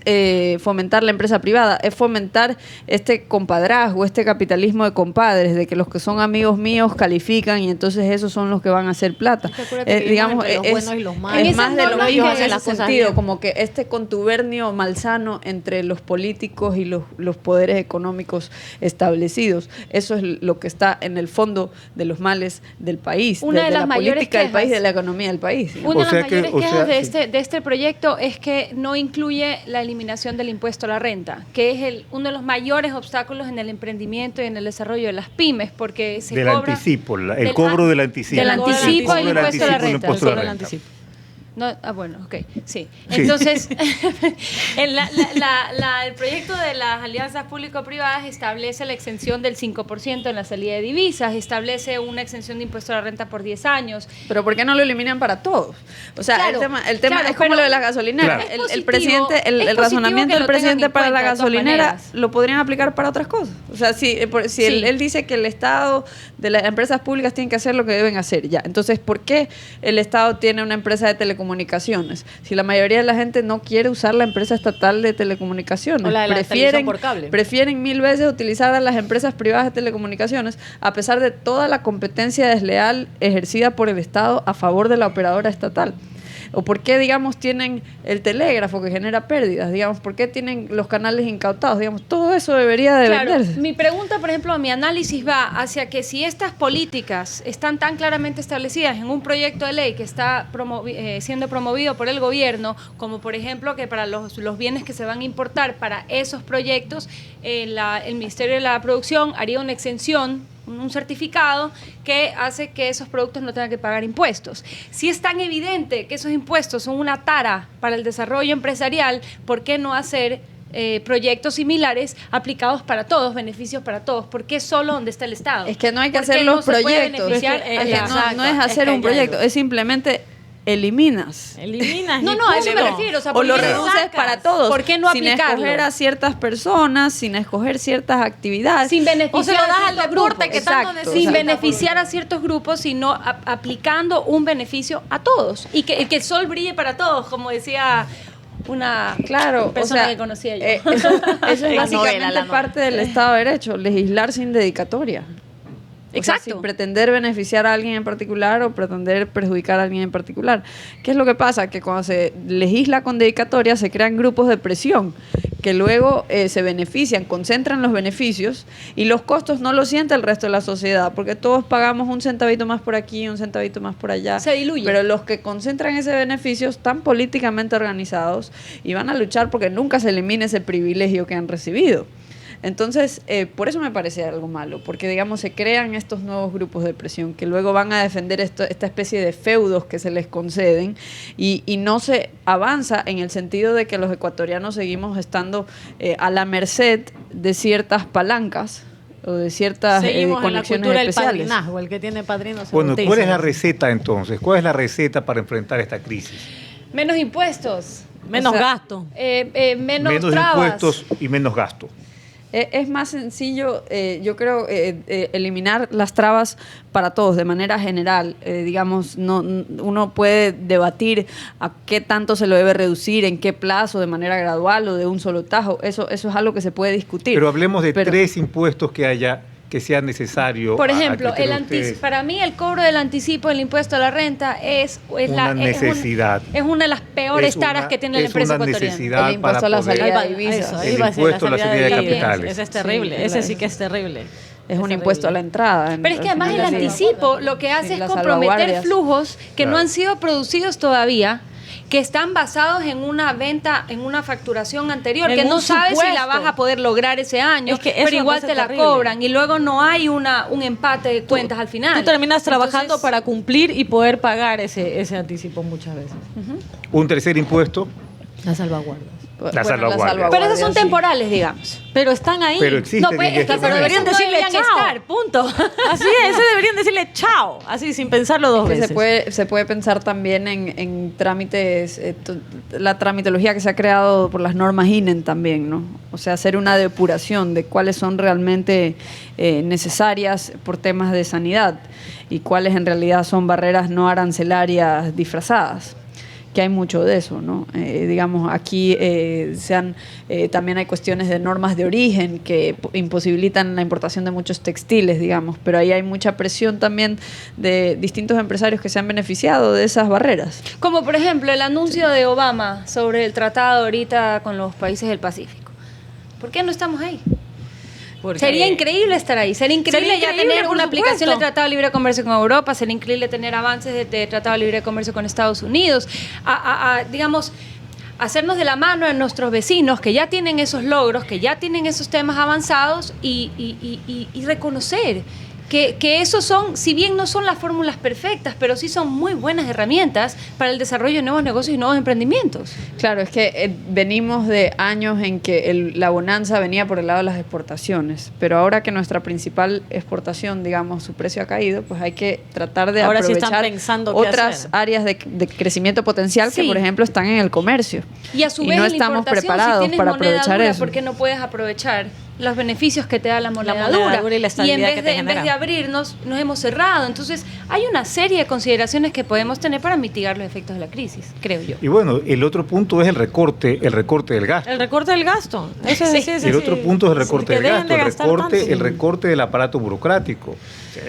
[SPEAKER 3] fomentar la empresa privada, es fomentar este compadrazgo, este capitalismo de compadres, de que los que son amigos míos califican y entonces esos son los que van a hacer plata.
[SPEAKER 5] Digamos, los buenos y los malos.
[SPEAKER 3] Es más de lo mismo en
[SPEAKER 5] hacen
[SPEAKER 3] ese
[SPEAKER 5] las cosas
[SPEAKER 3] sentido,
[SPEAKER 5] bien.
[SPEAKER 3] como que este contubernio malsano entre los políticos y los poderes económicos establecidos, eso es lo que está en el fondo de los males del país,
[SPEAKER 4] Una de las
[SPEAKER 3] la
[SPEAKER 4] mayores
[SPEAKER 3] política del país,
[SPEAKER 4] quejas.
[SPEAKER 3] de la economía del país.
[SPEAKER 4] Una
[SPEAKER 1] O
[SPEAKER 4] de
[SPEAKER 1] sea
[SPEAKER 4] las
[SPEAKER 1] que-
[SPEAKER 4] mayores
[SPEAKER 1] o
[SPEAKER 4] quejas
[SPEAKER 1] sea,
[SPEAKER 4] de este proyecto es que no incluye la eliminación del impuesto a la renta, que es uno de los mayores obstáculos en el emprendimiento y en el desarrollo de las pymes, porque se
[SPEAKER 1] Del
[SPEAKER 4] cobra...
[SPEAKER 1] anticipo, el cobro del anticipo.
[SPEAKER 4] Del anticipo
[SPEAKER 1] El
[SPEAKER 4] del
[SPEAKER 1] cobro del
[SPEAKER 4] impuesto a la
[SPEAKER 1] anticipo, el
[SPEAKER 4] renta.
[SPEAKER 1] impuesto a la
[SPEAKER 5] Solo el
[SPEAKER 1] renta.
[SPEAKER 5] anticipo.
[SPEAKER 4] No, bueno, ok, sí.
[SPEAKER 1] Sí.
[SPEAKER 4] Entonces, el proyecto de las alianzas público-privadas establece la exención del 5% en la salida de divisas, establece una exención de impuesto a la renta por 10 años.
[SPEAKER 3] Pero ¿por qué no lo eliminan para todos? O sea,
[SPEAKER 4] Claro,
[SPEAKER 3] el tema
[SPEAKER 4] claro,
[SPEAKER 3] es como
[SPEAKER 4] pero
[SPEAKER 3] lo de la gasolinera.
[SPEAKER 1] Claro.
[SPEAKER 4] Es
[SPEAKER 3] El
[SPEAKER 4] positivo,
[SPEAKER 3] presidente,
[SPEAKER 4] es
[SPEAKER 3] el
[SPEAKER 4] positivo
[SPEAKER 3] razonamiento
[SPEAKER 4] que
[SPEAKER 3] del
[SPEAKER 4] lo tengan
[SPEAKER 3] presidente
[SPEAKER 4] en
[SPEAKER 3] para la
[SPEAKER 4] cuenta, de todas
[SPEAKER 3] gasolinera
[SPEAKER 4] maneras.
[SPEAKER 3] lo podrían aplicar para otras cosas. O sea, si
[SPEAKER 4] Sí.
[SPEAKER 3] él dice que el Estado de las empresas públicas tienen que hacer lo que deben hacer, ya. Entonces, ¿por qué el Estado tiene una empresa de telecomunicaciones? Si la mayoría de la gente no quiere usar la empresa estatal de telecomunicaciones,
[SPEAKER 5] O la de la televisión por cable.
[SPEAKER 3] prefieren mil veces utilizar a las empresas privadas de telecomunicaciones a pesar de toda la competencia desleal ejercida por el Estado a favor de la operadora estatal. ¿O por qué, digamos, tienen el telégrafo que genera pérdidas? Digamos, ¿por qué tienen los canales incautados? Digamos, todo eso debería de
[SPEAKER 4] Claro,
[SPEAKER 3] venderse.
[SPEAKER 4] mi pregunta, por ejemplo, mi análisis va hacia que si estas políticas están tan claramente establecidas en un proyecto de ley que está siendo promovido por el gobierno, como por ejemplo que para los bienes que se van a importar para esos proyectos, el Ministerio de la Producción haría una exención, un certificado que hace que esos productos no tengan que pagar impuestos. Si es tan evidente que esos impuestos son una tara para el desarrollo empresarial, ¿por qué no hacer proyectos similares aplicados para todos, beneficios para todos? ¿Por qué solo donde está el Estado?
[SPEAKER 3] Es que no hay que
[SPEAKER 4] ¿Por qué
[SPEAKER 3] hacer
[SPEAKER 4] no
[SPEAKER 3] los
[SPEAKER 4] se puede
[SPEAKER 3] proyectos.
[SPEAKER 4] beneficiar
[SPEAKER 3] Es
[SPEAKER 4] a
[SPEAKER 3] que
[SPEAKER 4] la-
[SPEAKER 3] no es hacer
[SPEAKER 5] que
[SPEAKER 3] un
[SPEAKER 5] hay
[SPEAKER 3] proyecto,
[SPEAKER 5] algo.
[SPEAKER 3] es simplemente eliminas.
[SPEAKER 5] Eliminas.
[SPEAKER 4] No,
[SPEAKER 5] y
[SPEAKER 4] no, a eso me
[SPEAKER 5] punto.
[SPEAKER 4] refiero. O sea,
[SPEAKER 3] O
[SPEAKER 4] ¿por
[SPEAKER 3] lo
[SPEAKER 4] qué
[SPEAKER 3] reduces
[SPEAKER 4] sacas?
[SPEAKER 3] para todos.
[SPEAKER 4] ¿Por qué no
[SPEAKER 3] sin
[SPEAKER 4] aplicarlo?
[SPEAKER 3] escoger a ciertas personas, sin escoger ciertas actividades.
[SPEAKER 4] Sin beneficiar
[SPEAKER 5] O se lo das
[SPEAKER 4] a
[SPEAKER 5] al
[SPEAKER 4] ciertos
[SPEAKER 5] deporte
[SPEAKER 4] grupos.
[SPEAKER 5] que tanto
[SPEAKER 3] Exacto.
[SPEAKER 5] necesita.
[SPEAKER 4] Sin
[SPEAKER 3] O sea,
[SPEAKER 4] beneficiar a ciertos grupos, sino aplicando un beneficio a todos. Y que el sol brille para todos, como decía una
[SPEAKER 3] Claro,
[SPEAKER 4] persona
[SPEAKER 3] o sea,
[SPEAKER 4] que conocía yo.
[SPEAKER 3] eso es
[SPEAKER 5] La
[SPEAKER 3] básicamente
[SPEAKER 5] novela, la
[SPEAKER 3] parte del Estado de Derecho, legislar sin dedicatoria. O sea,
[SPEAKER 4] Exacto.
[SPEAKER 3] sin pretender beneficiar a alguien en particular o pretender perjudicar a alguien en particular. ¿Qué es lo que pasa? Que cuando se legisla con dedicatoria se crean grupos de presión que luego se benefician, concentran los beneficios y los costos no los siente el resto de la sociedad, porque todos pagamos un centavito más por aquí, un centavito más por allá.
[SPEAKER 4] Se diluye.
[SPEAKER 3] Pero los que concentran ese beneficio están políticamente organizados y van a luchar porque nunca se elimine ese privilegio que han recibido. Entonces, por eso me parece algo malo, porque digamos se crean estos nuevos grupos de presión que luego van a defender esta especie de feudos que se les conceden y no se avanza en el sentido de que los ecuatorianos seguimos estando a la merced de ciertas palancas o de ciertas
[SPEAKER 5] Seguimos en la
[SPEAKER 3] conexiones
[SPEAKER 5] cultura del
[SPEAKER 3] especiales.
[SPEAKER 5] padrinazgo, el que tiene padrino se
[SPEAKER 1] Bueno,
[SPEAKER 5] bautiza.
[SPEAKER 1] ¿cuál es la receta entonces? ¿Cuál es la receta para enfrentar esta crisis?
[SPEAKER 4] Menos impuestos,
[SPEAKER 5] Menos
[SPEAKER 3] O sea,
[SPEAKER 5] gasto.
[SPEAKER 4] menos trabas.
[SPEAKER 1] impuestos y menos gasto.
[SPEAKER 3] Es más sencillo, yo creo, eliminar las trabas para todos de manera general. Digamos, uno puede debatir a qué tanto se lo debe reducir, en qué plazo, de manera gradual o de un solo tajo. Eso es algo que se puede discutir.
[SPEAKER 1] Pero hablemos de
[SPEAKER 3] Pero-
[SPEAKER 1] 3 impuestos que haya que sea necesario.
[SPEAKER 4] Por
[SPEAKER 1] a
[SPEAKER 4] ejemplo,
[SPEAKER 1] criterio de ustedes.
[SPEAKER 4] para mí el cobro del anticipo del impuesto a la renta es
[SPEAKER 1] Una necesidad.
[SPEAKER 4] Es una de las peores
[SPEAKER 1] Es una-
[SPEAKER 4] taras que tiene la
[SPEAKER 1] es
[SPEAKER 4] empresa
[SPEAKER 1] una
[SPEAKER 4] ecuatoriana.
[SPEAKER 1] necesidad
[SPEAKER 3] El impuesto
[SPEAKER 1] para
[SPEAKER 3] a la
[SPEAKER 1] poder-
[SPEAKER 3] salida de divisas.
[SPEAKER 5] Eso,
[SPEAKER 1] El
[SPEAKER 5] iba a decir,
[SPEAKER 1] impuesto a la salida de capitales.
[SPEAKER 5] Ese es terrible,
[SPEAKER 3] Sí,
[SPEAKER 5] ese sí que es terrible.
[SPEAKER 3] Es un impuesto a la entrada.
[SPEAKER 4] Pero es que además el anticipo lo que hace
[SPEAKER 3] Sí,
[SPEAKER 4] es
[SPEAKER 3] las
[SPEAKER 4] comprometer
[SPEAKER 3] salvaguardias.
[SPEAKER 4] flujos que no
[SPEAKER 1] Claro.
[SPEAKER 4] han sido producidos todavía, que están basados en una venta, en una facturación anterior,
[SPEAKER 5] En
[SPEAKER 4] que no
[SPEAKER 5] un
[SPEAKER 4] sabes si la
[SPEAKER 5] supuesto.
[SPEAKER 4] vas a poder lograr ese año,
[SPEAKER 5] Es que eso
[SPEAKER 4] pero
[SPEAKER 5] me
[SPEAKER 4] igual
[SPEAKER 5] parece
[SPEAKER 4] te la
[SPEAKER 5] terrible.
[SPEAKER 4] cobran y luego no hay un empate de cuentas al final.
[SPEAKER 5] Tú terminas trabajando
[SPEAKER 4] Entonces,
[SPEAKER 5] para cumplir y poder pagar ese anticipo muchas veces.
[SPEAKER 1] Un tercer impuesto,
[SPEAKER 5] Las salvaguardas.
[SPEAKER 1] La salvaguardia.
[SPEAKER 4] Pero esos son
[SPEAKER 3] sí.
[SPEAKER 4] temporales, digamos.
[SPEAKER 5] Pero están ahí.
[SPEAKER 1] pero existen
[SPEAKER 4] No, pues,
[SPEAKER 1] en
[SPEAKER 4] es
[SPEAKER 1] este
[SPEAKER 4] que pero
[SPEAKER 1] momento.
[SPEAKER 5] deberían
[SPEAKER 4] esos no
[SPEAKER 5] decirle
[SPEAKER 4] deberían
[SPEAKER 5] chao.
[SPEAKER 4] estar, punto.
[SPEAKER 5] Así es, ese deberían decirle chao, así sin pensarlo dos
[SPEAKER 3] Que
[SPEAKER 5] veces.
[SPEAKER 3] se puede pensar también en trámites, la tramitología que se ha creado por las normas INEN también, ¿no? O sea, hacer una depuración de cuáles son realmente necesarias por temas de sanidad y cuáles en realidad son barreras no arancelarias disfrazadas, que hay mucho de eso, ¿no? Digamos, aquí también hay cuestiones de normas de origen que imposibilitan la importación de muchos textiles, digamos, pero ahí hay mucha presión también de distintos empresarios que se han beneficiado de esas barreras.
[SPEAKER 4] Como por ejemplo el anuncio de Obama sobre el tratado ahorita con los países del Pacífico. ¿Por qué no estamos ahí?
[SPEAKER 5] Porque-
[SPEAKER 4] Sería increíble estar ahí, sería increíble,
[SPEAKER 5] Sería
[SPEAKER 4] ya
[SPEAKER 5] increíble,
[SPEAKER 4] tener
[SPEAKER 5] por
[SPEAKER 4] una aplicación
[SPEAKER 5] supuesto.
[SPEAKER 4] de Tratado de Libre Comercio con Europa, sería increíble tener avances de Tratado de Libre Comercio con Estados Unidos, digamos, hacernos de la mano a nuestros vecinos que ya tienen esos logros, que ya tienen esos temas avanzados y reconocer que esos son, si bien no son las fórmulas perfectas, pero sí son muy buenas herramientas para el desarrollo de nuevos negocios y nuevos emprendimientos.
[SPEAKER 3] Claro, es que venimos de años en que la bonanza venía por el lado de las exportaciones, pero ahora que nuestra principal exportación, digamos, su precio ha caído, pues hay que tratar de
[SPEAKER 5] Ahora sí están
[SPEAKER 3] aprovechar
[SPEAKER 5] pensando qué
[SPEAKER 3] otras
[SPEAKER 5] hacer.
[SPEAKER 3] áreas de crecimiento potencial que,
[SPEAKER 4] Sí.
[SPEAKER 3] por ejemplo, están en el comercio.
[SPEAKER 4] Y a su vez,
[SPEAKER 3] no
[SPEAKER 4] en la
[SPEAKER 3] estamos
[SPEAKER 4] importación,
[SPEAKER 3] preparados
[SPEAKER 4] si tienes
[SPEAKER 3] para
[SPEAKER 4] moneda
[SPEAKER 3] aprovechar
[SPEAKER 4] dura,
[SPEAKER 3] eso.
[SPEAKER 4] ¿por qué no puedes aprovechar los beneficios que te da la moneda,
[SPEAKER 5] moneda dura y la estabilidad
[SPEAKER 4] en
[SPEAKER 5] que
[SPEAKER 4] vez
[SPEAKER 5] te
[SPEAKER 4] en vez
[SPEAKER 5] genera?
[SPEAKER 4] de abrirnos, nos hemos cerrado. Entonces, hay una serie de consideraciones que podemos tener para mitigar los efectos de la crisis, creo yo.
[SPEAKER 1] Y bueno, el otro punto es el recorte del gasto.
[SPEAKER 5] El recorte del gasto. Eso es
[SPEAKER 4] Sí.
[SPEAKER 5] así, es
[SPEAKER 1] El
[SPEAKER 5] así.
[SPEAKER 1] otro punto es el recorte
[SPEAKER 5] Que
[SPEAKER 1] del
[SPEAKER 5] dejen
[SPEAKER 1] gasto,
[SPEAKER 5] de gastar tanto.
[SPEAKER 1] el recorte del aparato burocrático. O sea,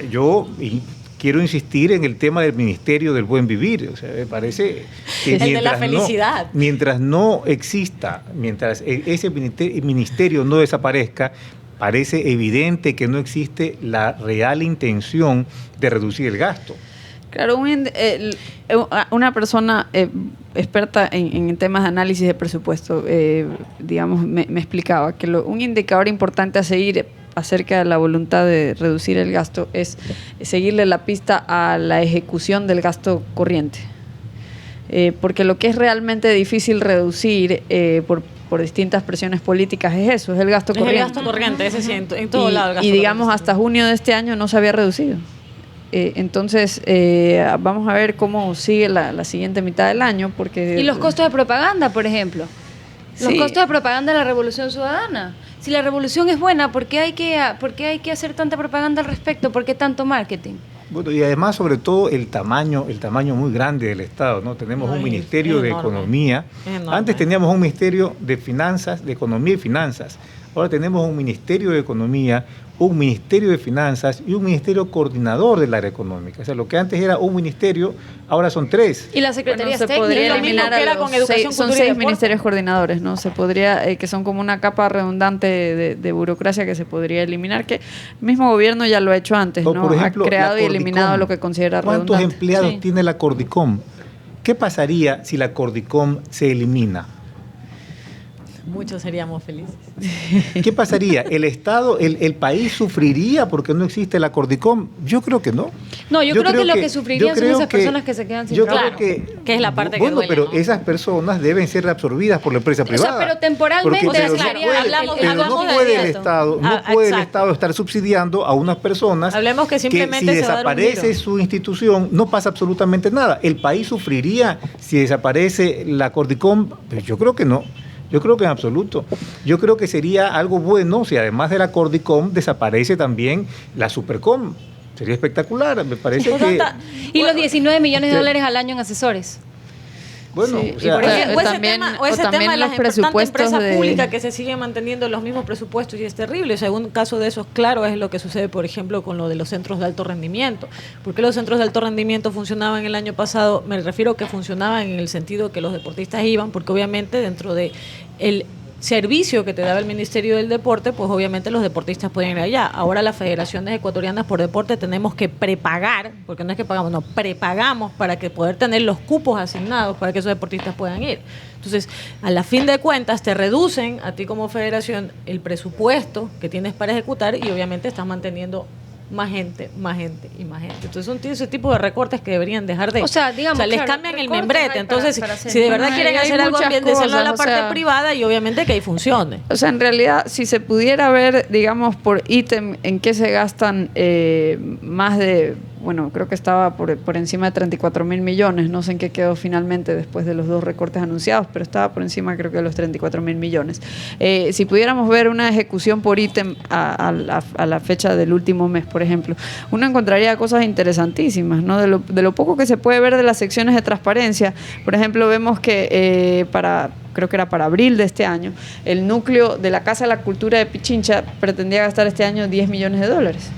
[SPEAKER 1] quiero insistir en el tema del Ministerio del Buen Vivir. O sea, me parece que
[SPEAKER 5] El de la felicidad.
[SPEAKER 1] mientras no exista, mientras ese ministerio no desaparezca, parece evidente que no existe la real intención de reducir el gasto.
[SPEAKER 3] Claro, una persona experta en temas de análisis de presupuesto, digamos, me explicaba que un indicador importante a seguir acerca de la voluntad de reducir el gasto es seguirle la pista a la ejecución del gasto corriente. Porque lo que es realmente difícil reducir por distintas presiones políticas es eso, es el gasto
[SPEAKER 5] Es el
[SPEAKER 3] corriente.
[SPEAKER 5] gasto corriente, ese sí, en todo lado. el gasto
[SPEAKER 3] Y digamos,
[SPEAKER 5] corriente.
[SPEAKER 3] hasta junio de este año no se había reducido. Entonces, vamos a ver cómo sigue la siguiente mitad del año, porque...
[SPEAKER 4] Y los costos de propaganda, por ejemplo. Los
[SPEAKER 3] Sí.
[SPEAKER 4] costos de propaganda de la Revolución Ciudadana. Si la revolución es buena, ¿por qué hay que hacer tanta propaganda al respecto? ¿Por qué tanto marketing?
[SPEAKER 1] Bueno, y además, sobre todo, el tamaño muy grande del Estado, ¿no? Tenemos
[SPEAKER 5] Ay,
[SPEAKER 1] un Ministerio
[SPEAKER 5] es
[SPEAKER 1] de
[SPEAKER 5] enorme.
[SPEAKER 1] Economía.
[SPEAKER 5] Es enorme.
[SPEAKER 1] Antes teníamos un Ministerio de Finanzas, de Economía y Finanzas. Ahora tenemos un Ministerio de Economía, un Ministerio de Finanzas y un Ministerio Coordinador del área económica. O sea, lo que antes era un ministerio, ahora son 3.
[SPEAKER 4] Y las secretarías
[SPEAKER 3] Se podría
[SPEAKER 4] técnicas.
[SPEAKER 3] eliminar
[SPEAKER 5] que
[SPEAKER 3] a
[SPEAKER 5] era
[SPEAKER 3] los
[SPEAKER 5] con educación,
[SPEAKER 3] son
[SPEAKER 5] cultura y
[SPEAKER 3] 6
[SPEAKER 5] deporte.
[SPEAKER 3] ministerios coordinadores, ¿no? Se podría, que son como una capa redundante de burocracia que se podría eliminar, que el mismo gobierno ya lo ha hecho antes,
[SPEAKER 1] O,
[SPEAKER 3] ¿no?
[SPEAKER 1] por ejemplo,
[SPEAKER 3] ha creado
[SPEAKER 1] la
[SPEAKER 3] y eliminado
[SPEAKER 1] Cordicom.
[SPEAKER 3] lo que considera
[SPEAKER 1] ¿Cuántos
[SPEAKER 3] redundante.
[SPEAKER 1] empleados
[SPEAKER 4] Sí.
[SPEAKER 1] tiene la Cordicom? ¿Qué pasaría si la Cordicom se elimina?
[SPEAKER 5] Muchos seríamos felices.
[SPEAKER 1] ¿Qué pasaría? ¿El Estado, el país sufriría porque no existe la Cordicom? Yo creo que no.
[SPEAKER 4] No, yo creo que lo que sufrirían
[SPEAKER 1] yo
[SPEAKER 4] son
[SPEAKER 1] creo
[SPEAKER 4] esas personas que se quedan sin
[SPEAKER 1] yo
[SPEAKER 4] trabajo.
[SPEAKER 1] creo
[SPEAKER 5] Que es la parte que
[SPEAKER 1] bueno,
[SPEAKER 5] duele,
[SPEAKER 1] pero
[SPEAKER 5] ¿no?
[SPEAKER 1] esas personas deben ser absorbidas por la empresa
[SPEAKER 4] O sea,
[SPEAKER 1] privada.
[SPEAKER 4] pero temporalmente,
[SPEAKER 1] Porque- pero
[SPEAKER 4] claro,
[SPEAKER 1] no puede,
[SPEAKER 5] hablamos-
[SPEAKER 1] pero
[SPEAKER 5] hablamos
[SPEAKER 1] no
[SPEAKER 5] de
[SPEAKER 1] puede el
[SPEAKER 5] esto.
[SPEAKER 1] Estado, no
[SPEAKER 5] Ah,
[SPEAKER 1] puede el
[SPEAKER 5] exacto.
[SPEAKER 1] Estado estar subsidiando a unas personas
[SPEAKER 5] Hablemos que simplemente
[SPEAKER 1] si
[SPEAKER 5] se va a dar un
[SPEAKER 1] desaparece
[SPEAKER 5] giro.
[SPEAKER 1] su institución no pasa absolutamente nada. El país sufriría si desaparece la Cordicom. Pues yo creo que no. Yo creo que en absoluto. Yo creo que sería algo bueno si además de la Cordicom desaparece también la Supercom. Sería espectacular. Me parece
[SPEAKER 5] Pues
[SPEAKER 1] que...
[SPEAKER 5] hasta-
[SPEAKER 4] Y los 19 millones de dólares al año en asesores.
[SPEAKER 1] Bueno,
[SPEAKER 3] Sí,
[SPEAKER 1] o sea,
[SPEAKER 3] y por ejemplo,
[SPEAKER 5] O ese
[SPEAKER 3] también-
[SPEAKER 5] tema, o
[SPEAKER 3] o
[SPEAKER 5] ese
[SPEAKER 3] también
[SPEAKER 5] tema de las
[SPEAKER 3] los
[SPEAKER 5] tantas
[SPEAKER 3] presupuestos
[SPEAKER 5] empresas
[SPEAKER 3] de-
[SPEAKER 5] públicas que se siguen manteniendo los mismos presupuestos y es terrible. O sea, un caso de esos, claro, es lo que sucede, por ejemplo, con lo de los centros de alto rendimiento. ¿Por qué los centros de alto rendimiento funcionaban el año pasado? Me refiero que funcionaban en el sentido que los deportistas iban, porque obviamente dentro de el servicio que te daba el Ministerio del Deporte, pues obviamente los deportistas pueden ir allá. Ahora las federaciones ecuatorianas por deporte tenemos que prepagar, porque no es que pagamos, no, prepagamos para que poder tener los cupos asignados para que esos deportistas puedan ir. Entonces, a la fin de cuentas, te reducen a ti como federación el presupuesto que tienes para ejecutar y obviamente estás manteniendo más gente y más gente. Entonces son ese tipo de recortes que deberían dejar de...
[SPEAKER 4] O sea, digamos,
[SPEAKER 5] les
[SPEAKER 4] claro,
[SPEAKER 5] cambian el
[SPEAKER 4] recortes
[SPEAKER 5] membrete.
[SPEAKER 4] hay
[SPEAKER 5] Entonces,
[SPEAKER 4] para hacer.
[SPEAKER 5] si de verdad
[SPEAKER 3] Bueno,
[SPEAKER 5] quieren
[SPEAKER 3] hay
[SPEAKER 5] hacer algo
[SPEAKER 3] muchas
[SPEAKER 5] bien, désenlo a la
[SPEAKER 3] cosas, o
[SPEAKER 5] parte
[SPEAKER 3] sea,
[SPEAKER 5] privada y obviamente que ahí funcione.
[SPEAKER 3] O sea, en realidad, si se pudiera ver, digamos, por ítem en qué se gastan más de, bueno, creo que estaba por encima de 34.000 millones, no sé en qué quedó finalmente después de los 2 recortes anunciados, pero estaba por encima creo que de los 34.000 millones. Si pudiéramos ver una ejecución por ítem a la fecha del último mes, por ejemplo, uno encontraría cosas interesantísimas, ¿no? De lo poco que se puede ver de las secciones de transparencia, por ejemplo, vemos que creo que era para abril de este año, el núcleo de la Casa de la Cultura de Pichincha pretendía gastar este año 10 millones de dólares.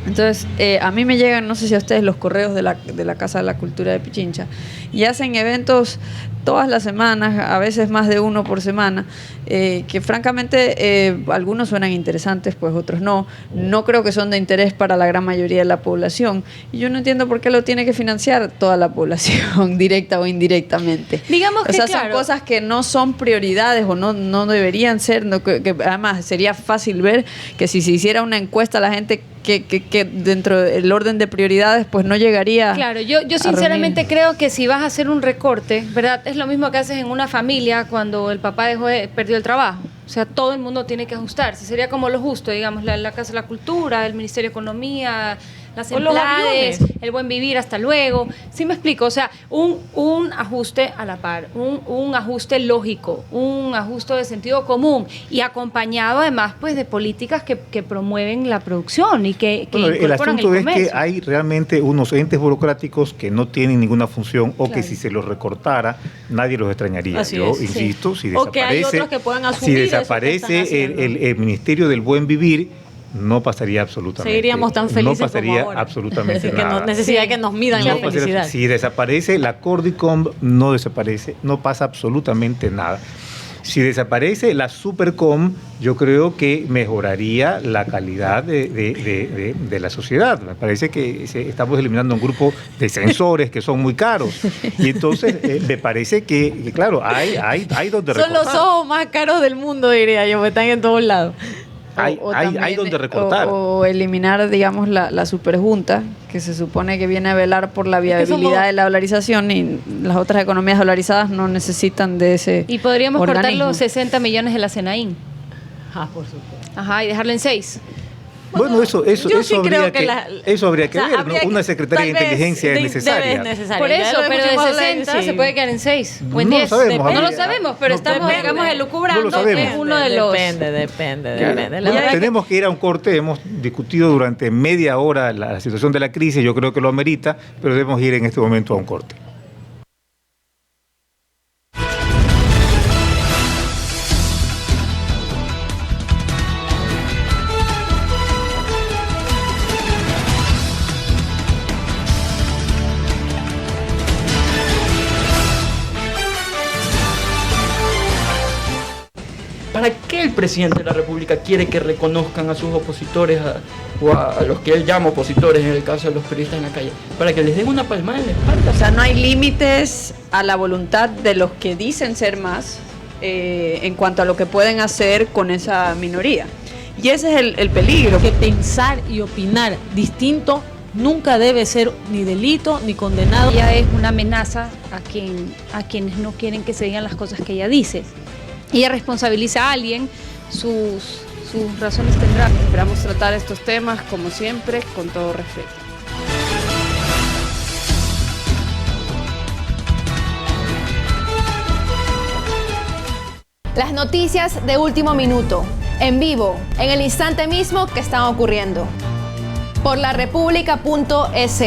[SPEAKER 3] Entonces, a mí me llegan, no sé si a ustedes, los correos de la Casa de la Cultura de Pichincha, y hacen eventos todas las semanas, a veces más de uno por semana, que francamente algunos suenan interesantes, pues otros no. No creo que son de interés para la gran mayoría de la población. Y yo no entiendo por qué lo tiene que financiar toda la población, directa o indirectamente.
[SPEAKER 4] Digamos que,
[SPEAKER 3] o sea,
[SPEAKER 4] claro,
[SPEAKER 3] son cosas que no son prioridades o no deberían ser, que además sería fácil ver que si se hiciera una encuesta a la gente que dentro del orden de prioridades pues no llegaría.
[SPEAKER 4] Claro, yo sinceramente creo que si vas a hacer un recorte, ¿verdad? Es lo mismo que haces en una familia cuando el papá perdió el trabajo. O sea, todo el mundo tiene que ajustarse. Sería como lo justo, digamos, la Casa de la Cultura, el Ministerio de Economía, las
[SPEAKER 5] O los
[SPEAKER 4] empleades,
[SPEAKER 5] aviones.
[SPEAKER 4] el buen vivir, hasta luego. ¿Sí me explico? O sea, un ajuste a la par, un ajuste lógico, un ajuste de sentido común y acompañado además pues de políticas que promueven la producción y que
[SPEAKER 1] Bueno, el
[SPEAKER 4] incorporan
[SPEAKER 1] asunto es
[SPEAKER 4] comercio.
[SPEAKER 1] que hay realmente unos entes burocráticos que no tienen ninguna función o que
[SPEAKER 4] Claro.
[SPEAKER 1] si se los recortara nadie los extrañaría.
[SPEAKER 5] Así
[SPEAKER 1] Yo
[SPEAKER 5] es, sí.
[SPEAKER 1] insisto, si
[SPEAKER 5] O que hay
[SPEAKER 1] desaparece,
[SPEAKER 5] otros que puedan
[SPEAKER 1] si
[SPEAKER 5] asumir eso que están
[SPEAKER 1] desaparece
[SPEAKER 5] haciendo.
[SPEAKER 1] el Ministerio del Buen Vivir, no pasaría absolutamente.
[SPEAKER 5] Seguiríamos tan felices
[SPEAKER 1] No pasaría
[SPEAKER 5] como ahora.
[SPEAKER 1] absolutamente
[SPEAKER 5] Así que
[SPEAKER 1] nada.
[SPEAKER 5] no necesidad
[SPEAKER 4] Sí.
[SPEAKER 5] que nos midan
[SPEAKER 1] No
[SPEAKER 5] la
[SPEAKER 1] pasaría-
[SPEAKER 5] felicidad.
[SPEAKER 1] si desaparece la Cordicom, no desaparece, no pasa absolutamente nada. Si desaparece la Supercom, yo creo que mejoraría la calidad de la sociedad. Me parece que estamos eliminando un grupo de sensores que son muy caros. Y entonces me parece que, claro, hay donde
[SPEAKER 5] Son los
[SPEAKER 1] recortar.
[SPEAKER 5] ojos más caros del mundo, diría yo, porque están en todos lados.
[SPEAKER 1] Hay
[SPEAKER 3] también,
[SPEAKER 1] donde recortar.
[SPEAKER 3] o eliminar, digamos, la superjunta, que se supone que viene a velar por la
[SPEAKER 5] que
[SPEAKER 3] viabilidad
[SPEAKER 5] somos-
[SPEAKER 3] de la dolarización, y las otras economías dolarizadas no necesitan de ese
[SPEAKER 4] Y podríamos cortar
[SPEAKER 3] organismo.
[SPEAKER 4] los 60 millones de la Senaín.
[SPEAKER 5] Ah, por supuesto.
[SPEAKER 4] Ajá, y dejarlo en 6.
[SPEAKER 1] Bueno, eso
[SPEAKER 5] yo sí creo
[SPEAKER 1] habría eso habría que
[SPEAKER 5] o sea,
[SPEAKER 1] ver, ¿no?
[SPEAKER 5] habría que-
[SPEAKER 1] Una Secretaría de
[SPEAKER 5] tal vez
[SPEAKER 1] Inteligencia es necesaria.
[SPEAKER 5] es necesaria.
[SPEAKER 4] Por
[SPEAKER 5] Ya
[SPEAKER 4] eso,
[SPEAKER 5] lo
[SPEAKER 4] pero de
[SPEAKER 5] discutimos,
[SPEAKER 4] 60
[SPEAKER 5] sí.
[SPEAKER 4] se puede quedar en 6 o en
[SPEAKER 1] No lo
[SPEAKER 4] 10.
[SPEAKER 1] sabemos,
[SPEAKER 4] No lo
[SPEAKER 1] habría-
[SPEAKER 4] sabemos, pero
[SPEAKER 1] no,
[SPEAKER 4] estamos,
[SPEAKER 1] depende.
[SPEAKER 4] digamos, elucubrando
[SPEAKER 1] No lo sabemos.
[SPEAKER 4] en uno de los...
[SPEAKER 5] Depende. La
[SPEAKER 1] Bueno,
[SPEAKER 5] verdad que-
[SPEAKER 1] tenemos que ir a un corte, hemos discutido durante media hora la situación de la crisis, yo creo que lo amerita, pero debemos ir en este momento a un corte.
[SPEAKER 6] ¿Para qué el presidente de la República quiere que reconozcan a sus opositores o a los que él llama opositores, en el caso de los periodistas en la calle? Para que les den una palmada en la espalda.
[SPEAKER 3] O sea, no hay límites a la voluntad de los que dicen ser más en cuanto a lo que pueden hacer con esa minoría. Y ese es el peligro.
[SPEAKER 5] Que pensar y opinar distinto nunca debe ser ni delito ni condenado.
[SPEAKER 4] Ella es una amenaza a quienes no quieren que se digan las cosas que ella dice. Ella responsabiliza a alguien, sus razones tendrán.
[SPEAKER 3] Esperamos tratar estos temas, como siempre, con todo respeto.
[SPEAKER 7] Las noticias de último minuto, en vivo, en el instante mismo que están ocurriendo. Por larepublica.es.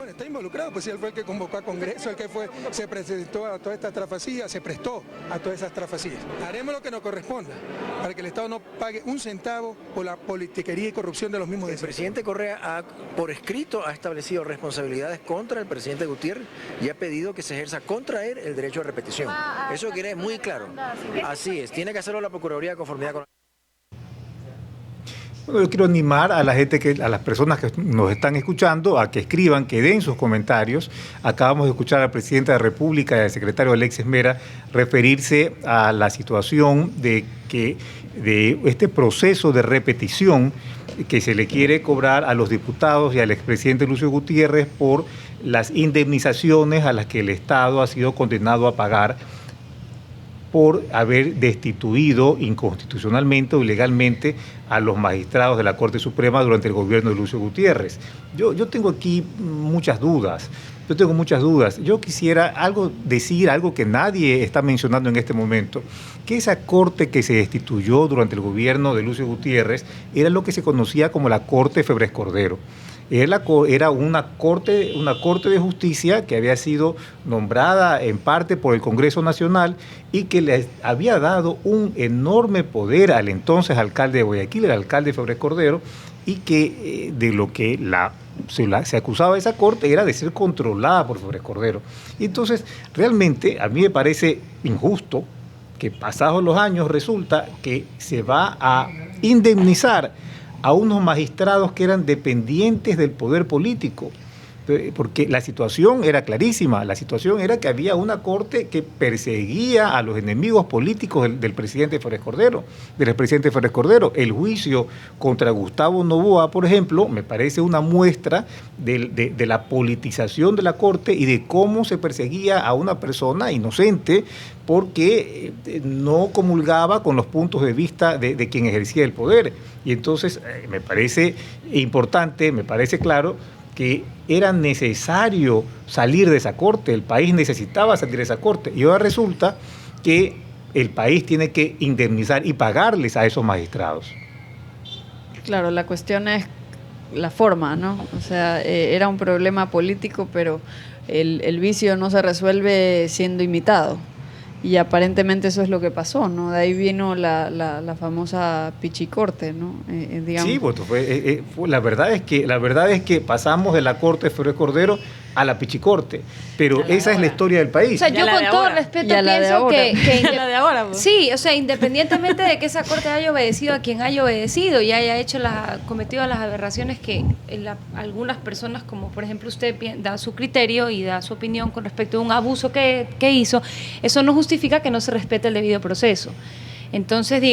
[SPEAKER 8] Está involucrado, pues él fue el que convocó a Congreso, el que se presentó a todas estas trafacías, se prestó a todas esas trafacías. Haremos lo que nos corresponda para que el Estado no pague un centavo por la politiquería y corrupción de los mismos.
[SPEAKER 9] El presidente Correa por escrito ha establecido responsabilidades contra el presidente Gutiérrez y ha pedido que se ejerza contra él el derecho a repetición. Eso quiere muy claro. Así es, tiene que hacerlo la Procuraduría de conformidad con...
[SPEAKER 1] Bueno, yo quiero animar a la gente, a las personas que nos están escuchando, a que escriban, que den sus comentarios. Acabamos de escuchar al presidente de la República y al secretario Alexis Mera referirse a la situación de este proceso de repetición que se le quiere cobrar a los diputados y al expresidente Lucio Gutiérrez por las indemnizaciones a las que el Estado ha sido condenado a pagar por haber destituido inconstitucionalmente o ilegalmente a los magistrados de la Corte Suprema durante el gobierno de Lucio Gutiérrez. Yo tengo aquí muchas dudas. Yo quisiera decir algo que nadie está mencionando en este momento, que esa corte que se destituyó durante el gobierno de Lucio Gutiérrez era lo que se conocía como la Corte Febres Cordero. Era una corte de justicia que había sido nombrada en parte por el Congreso Nacional y que le había dado un enorme poder al entonces alcalde de Guayaquil, el alcalde Febres Cordero, y que de lo que se acusaba a esa corte era de ser controlada por Febres Cordero. Y entonces, realmente, a mí me parece injusto que pasados los años resulta que se va a indemnizar a unos magistrados que eran dependientes del poder político, porque la situación era clarísima. La situación era que había una corte que perseguía a los enemigos políticos del expresidente Febres Cordero. El juicio contra Gustavo Noboa, por ejemplo, me parece una muestra de la politización de la corte y de cómo se perseguía a una persona inocente porque no comulgaba con los puntos de vista de quien ejercía el poder. Y entonces me parece importante, me parece claro que era necesario salir de esa corte, el país necesitaba salir de esa corte, y ahora resulta que el país tiene que indemnizar y pagarles a esos magistrados.
[SPEAKER 3] Claro, la cuestión es la forma, ¿no? O sea, era un problema político, pero el vicio no se resuelve siendo imitado. Y aparentemente eso es lo que pasó, ¿no? De ahí vino la famosa pichicorte, ¿no? Digamos.
[SPEAKER 1] Sí, pues la verdad es que pasamos de la corte de Febres Cordero a la pichicorte, pero esa es la historia del país.
[SPEAKER 4] O sea, yo con todo respeto pienso que
[SPEAKER 5] la de ahora, pues.
[SPEAKER 4] Sí, o sea, independientemente de que esa corte haya obedecido a quien haya obedecido y haya cometido las aberraciones que algunas personas, como por ejemplo usted, da su criterio y da su opinión con respecto a un abuso que hizo, eso no justifica que no se respete el debido proceso. Entonces,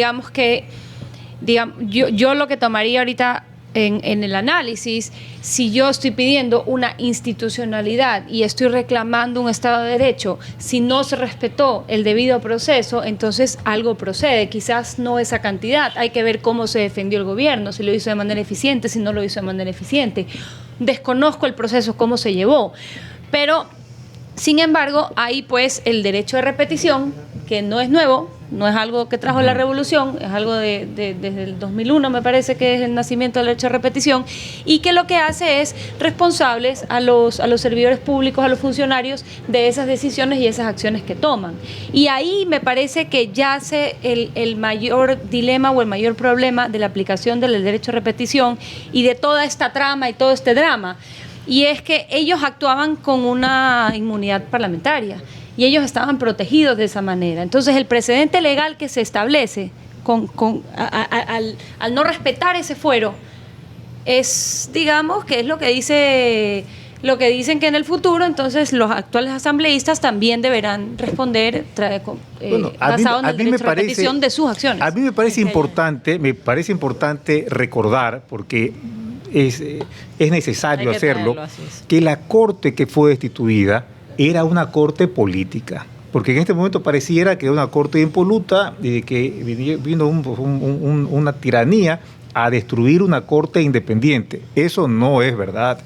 [SPEAKER 4] yo lo que tomaría ahorita en el análisis, si yo estoy pidiendo una institucionalidad y estoy reclamando un Estado de Derecho, si no se respetó el debido proceso, entonces algo procede, quizás no esa cantidad, hay que ver cómo se defendió el gobierno, si lo hizo de manera eficiente, si no lo hizo de manera eficiente. Desconozco el proceso, cómo se llevó, pero sin embargo, hay pues el derecho de repetición, que no es nuevo, no es algo que trajo la revolución, es algo desde el 2001, me parece que es el nacimiento del derecho de repetición, y que lo que hace es responsables a los servidores públicos, a los funcionarios de esas decisiones y esas acciones que toman. Y ahí me parece que yace el mayor dilema o el mayor problema de la aplicación del derecho de repetición y de toda esta trama y todo este drama. Y es que ellos actuaban con una inmunidad parlamentaria y ellos estaban protegidos de esa manera. Entonces el precedente legal que se establece al no respetar ese fuero es, digamos, que es lo que dicen que en el futuro, entonces los actuales asambleístas también deberán responder basado en el derecho a repetición de sus acciones.
[SPEAKER 1] A mí me parece importante recordar, porque es necesario hacerlo, que la corte que fue destituida era una corte política. Porque en este momento pareciera que era una corte impoluta y que vino una tiranía a destruir una corte independiente. Eso no es verdad.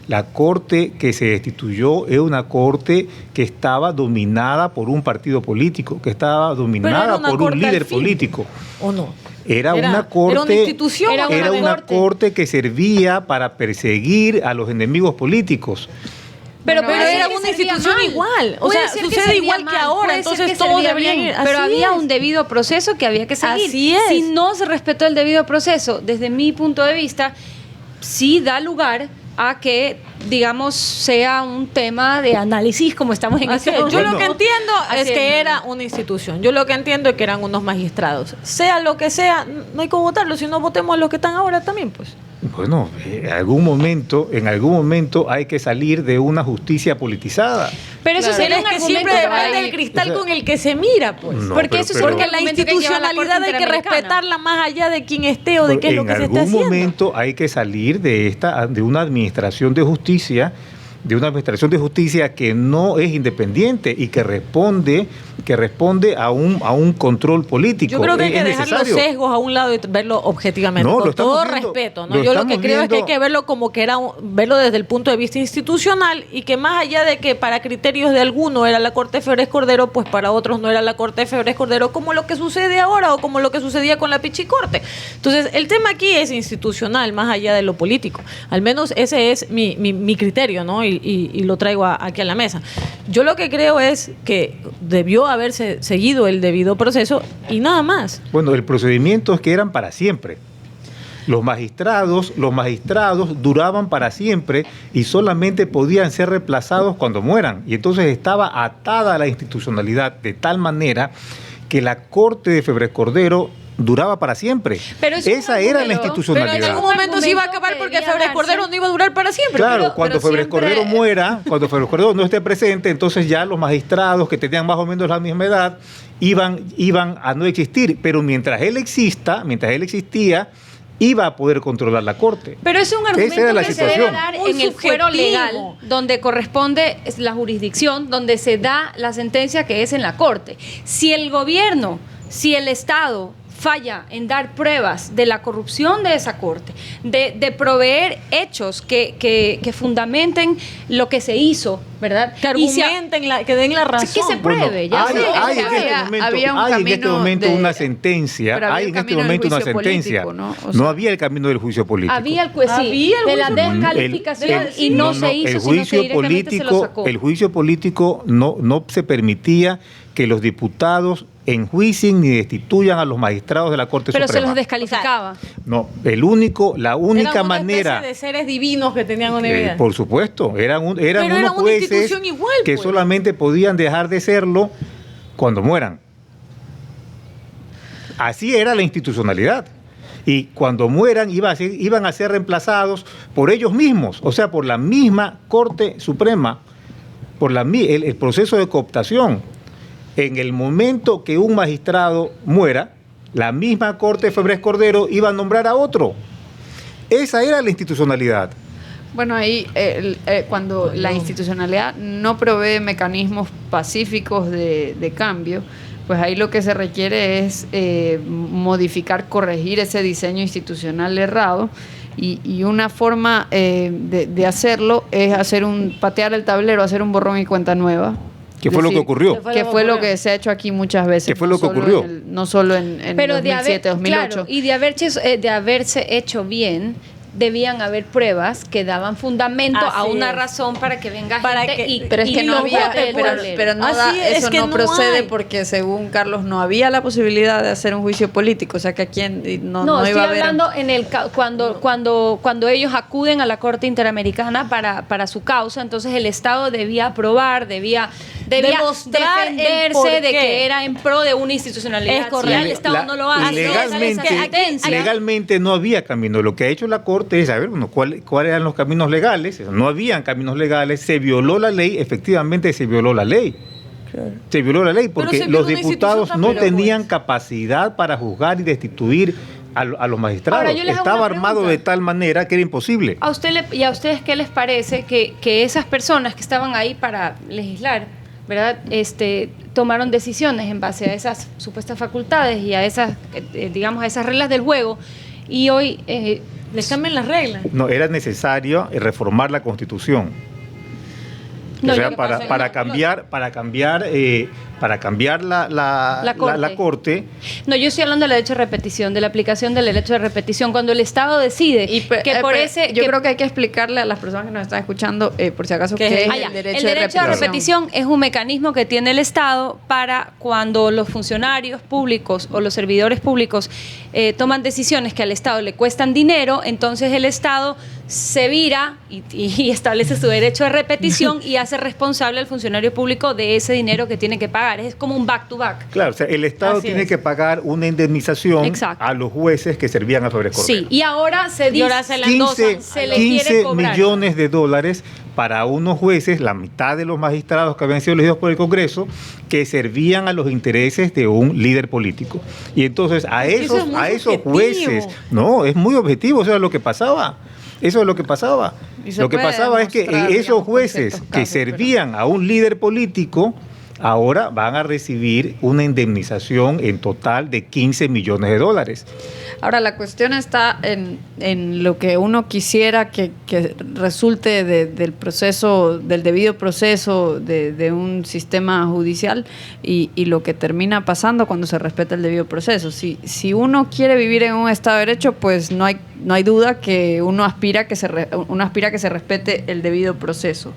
[SPEAKER 1] La corte que se destituyó es una corte que estaba dominada por un partido político, que estaba dominada por un líder político.
[SPEAKER 5] ¿O no?
[SPEAKER 1] Era una corte,
[SPEAKER 5] era una institución,
[SPEAKER 1] era una corte que servía para perseguir a los enemigos políticos.
[SPEAKER 5] Pero era una institución igual, o sea, sucede igual que ahora, entonces todos deberían ir.
[SPEAKER 4] Pero había un debido proceso que había que seguir.
[SPEAKER 5] Así es.
[SPEAKER 4] Si no se respetó el debido proceso, desde mi punto de vista, sí da lugar a que, digamos, sea un tema de análisis como estamos en este momento.
[SPEAKER 5] Yo lo que entiendo es que era una institución. Yo lo que entiendo es que eran unos magistrados. Sea lo que sea, no hay que votarlo, si no votemos a los que están ahora también, pues.
[SPEAKER 1] Bueno, en algún momento hay que salir de una justicia politizada.
[SPEAKER 4] Pero eso sería un
[SPEAKER 5] que siempre depende del cristal con el que se mira, pues.
[SPEAKER 1] No,
[SPEAKER 5] porque la institucionalidad hay que respetarla más allá de quién esté o de qué es lo que se esté haciendo.
[SPEAKER 1] En algún momento hay que salir de una administración de justicia, que no es independiente y que responde a un control político.
[SPEAKER 5] Yo creo que hay que dejar los sesgos a un lado y verlo objetivamente, con todo respeto, ¿no? Yo lo que creo es que hay que verlo como que verlo desde el punto de vista institucional, y que más allá de que para criterios de alguno era la Corte Febres Cordero, pues para otros no era la Corte Febres Cordero, como lo que sucede ahora o como lo que sucedía con la Pichicorte. Entonces, el tema aquí es institucional, más allá de lo político. Al menos ese es mi criterio, ¿no? Y lo traigo aquí a la mesa. Yo lo que creo es que debió haberse seguido el debido proceso y nada más.
[SPEAKER 1] Bueno, el procedimiento es que eran para siempre. Los magistrados duraban para siempre y solamente podían ser reemplazados cuando mueran. Y entonces estaba atada a la institucionalidad de tal manera que la Corte de Febres Cordero duraba para siempre. Esa era la institucionalidad.
[SPEAKER 5] Pero en algún momento se iba a acabar porque Febres Cordero no iba a durar para siempre.
[SPEAKER 1] Claro, cuando Febres Cordero muera, cuando Febres Cordero no esté presente, entonces ya los magistrados que tenían más o menos la misma edad iban a no existir. Pero mientras él existía, iba a poder controlar la Corte.
[SPEAKER 4] Pero es un argumento que se debe dar en el fuero legal, donde corresponde la jurisdicción, donde se da la sentencia que es en la Corte. Si el gobierno, si el Estado falla en dar pruebas de la corrupción de esa corte, de proveer hechos que fundamenten lo que se hizo, ¿verdad?
[SPEAKER 5] Que argumenten, que den la razón.
[SPEAKER 4] Que se pruebe.
[SPEAKER 1] Hay en este momento una sentencia. Hay en este momento una sentencia. No había el camino del juicio político.
[SPEAKER 4] Había de la descalificación y no se hizo, sino que directamente se lo sacó.
[SPEAKER 1] El juicio político no se permitía que los diputados enjuicien ni destituyan a los magistrados de la Corte Suprema.
[SPEAKER 4] Pero se los descalificaba.
[SPEAKER 1] No, la única manera...
[SPEAKER 5] Especie de seres divinos que tenían una vida.
[SPEAKER 1] Por supuesto, eran unos jueces
[SPEAKER 5] igual,
[SPEAKER 1] que
[SPEAKER 5] pues
[SPEAKER 1] solamente podían dejar de serlo cuando mueran. Así era la institucionalidad. Y cuando mueran iban a ser reemplazados por ellos mismos, o sea, por la misma Corte Suprema, por el proceso de cooptación. En el momento que un magistrado muera, la misma Corte Febres Cordero iba a nombrar a otro. Esa era la institucionalidad.
[SPEAKER 3] Bueno, ahí cuando la institucionalidad no provee mecanismos pacíficos de cambio, pues ahí lo que se requiere es modificar, corregir ese diseño institucional errado, y una forma de hacerlo es patear el tablero, hacer un borrón y cuenta nueva.
[SPEAKER 1] ¿Qué fue lo que ocurrió?
[SPEAKER 3] Que fue lo que se ha hecho aquí muchas veces.
[SPEAKER 1] ¿Qué fue lo que ocurrió?
[SPEAKER 3] No solo en 2007, 2008.
[SPEAKER 4] Claro, y de haberse hecho bien, debían haber pruebas que daban fundamento
[SPEAKER 5] Así
[SPEAKER 4] a una
[SPEAKER 5] es.
[SPEAKER 4] razón para que venga
[SPEAKER 5] Para
[SPEAKER 4] gente
[SPEAKER 5] que-
[SPEAKER 4] y
[SPEAKER 3] Pero es que
[SPEAKER 4] y
[SPEAKER 3] no
[SPEAKER 4] lo
[SPEAKER 3] había,
[SPEAKER 4] vote del tablero.
[SPEAKER 3] pero no
[SPEAKER 5] Así es,
[SPEAKER 3] eso
[SPEAKER 5] que
[SPEAKER 3] no
[SPEAKER 5] no
[SPEAKER 3] procede
[SPEAKER 5] hay.
[SPEAKER 3] porque según Carlos no había la posibilidad de hacer un juicio político, o sea que aquí no
[SPEAKER 4] estoy
[SPEAKER 3] iba a haber.
[SPEAKER 4] hablando en el cuando ellos acuden a la Corte Interamericana para su causa, entonces el Estado debía aprobar, debía
[SPEAKER 5] Demostrar el
[SPEAKER 4] defenderse
[SPEAKER 5] porqué.
[SPEAKER 4] de que era en pro de una institucionalidad.
[SPEAKER 5] Es correcto.
[SPEAKER 4] Si el Estado no lo hace,
[SPEAKER 1] Legalmente no había camino. Lo que ha hecho la Corte es saber cuáles eran los caminos legales. No habían caminos legales, se violó la ley, efectivamente se violó la ley. Se violó la ley porque
[SPEAKER 5] se violó
[SPEAKER 1] los
[SPEAKER 5] una
[SPEAKER 1] diputados
[SPEAKER 5] institución
[SPEAKER 1] no
[SPEAKER 5] también,
[SPEAKER 1] tenían
[SPEAKER 5] pues.
[SPEAKER 1] capacidad para juzgar y destituir a los magistrados.
[SPEAKER 4] Ahora, yo les hago
[SPEAKER 1] Estaba
[SPEAKER 4] una
[SPEAKER 1] armado
[SPEAKER 4] pregunta.
[SPEAKER 1] de tal manera que era imposible.
[SPEAKER 4] ¿A ustedes qué les parece que esas personas que estaban ahí para legislar, ¿verdad? Tomaron decisiones en base a esas supuestas facultades y a esas, digamos, a esas reglas del juego y hoy
[SPEAKER 5] Les cambian las reglas.
[SPEAKER 1] No, era necesario reformar la Constitución.
[SPEAKER 4] No,
[SPEAKER 1] O sea,
[SPEAKER 4] lo que pasa es
[SPEAKER 1] para
[SPEAKER 4] que
[SPEAKER 1] cambiar la corte.
[SPEAKER 4] No, yo estoy hablando del derecho de repetición, de la aplicación del derecho de repetición. Cuando el Estado decide que por ese...
[SPEAKER 3] Yo creo que hay que explicarle a las personas que nos están escuchando, por si acaso,
[SPEAKER 5] ¿Qué
[SPEAKER 3] qué
[SPEAKER 5] es
[SPEAKER 3] es
[SPEAKER 5] el
[SPEAKER 3] el derecho,
[SPEAKER 4] el derecho de repetición es un mecanismo que tiene el Estado para cuando los funcionarios públicos o los servidores públicos toman decisiones que al Estado le cuestan dinero, entonces el Estado se vira y establece su derecho de repetición y hace responsable al funcionario público de ese dinero que tiene que pagar. Es como un back to back.
[SPEAKER 1] Claro, o sea, el Estado
[SPEAKER 5] Así
[SPEAKER 1] tiene
[SPEAKER 5] es.
[SPEAKER 1] que pagar una indemnización
[SPEAKER 4] Exacto.
[SPEAKER 1] a los jueces que servían a Flores Cordero.
[SPEAKER 4] Sí, y ahora se
[SPEAKER 5] Y
[SPEAKER 4] dice,
[SPEAKER 5] ahora se la endosan.
[SPEAKER 4] se le quiere
[SPEAKER 1] 15
[SPEAKER 4] cobrar.
[SPEAKER 1] millones de dólares para unos jueces, la mitad de los magistrados que habían sido elegidos por el Congreso, que servían a los intereses de un líder político. Y entonces
[SPEAKER 5] Eso es muy
[SPEAKER 1] esos
[SPEAKER 5] subjetivo.
[SPEAKER 1] jueces, no, es muy objetivo, eso es lo que pasaba. Eso es lo que pasaba.
[SPEAKER 3] Y se
[SPEAKER 1] Lo que
[SPEAKER 3] puede
[SPEAKER 1] pasaba es que
[SPEAKER 3] demostrar,
[SPEAKER 1] esos
[SPEAKER 3] digamos, con
[SPEAKER 1] jueces
[SPEAKER 3] ciertos
[SPEAKER 1] que
[SPEAKER 3] casos,
[SPEAKER 1] servían a un líder político, ahora van a recibir una indemnización en total de 15 millones de dólares.
[SPEAKER 3] Ahora, la cuestión está en lo que uno quisiera que resulte del proceso, del debido proceso de un sistema judicial y lo que termina pasando cuando se respeta el debido proceso. Si uno quiere vivir en un Estado de Derecho, pues no hay duda que uno aspira que se respete el debido proceso.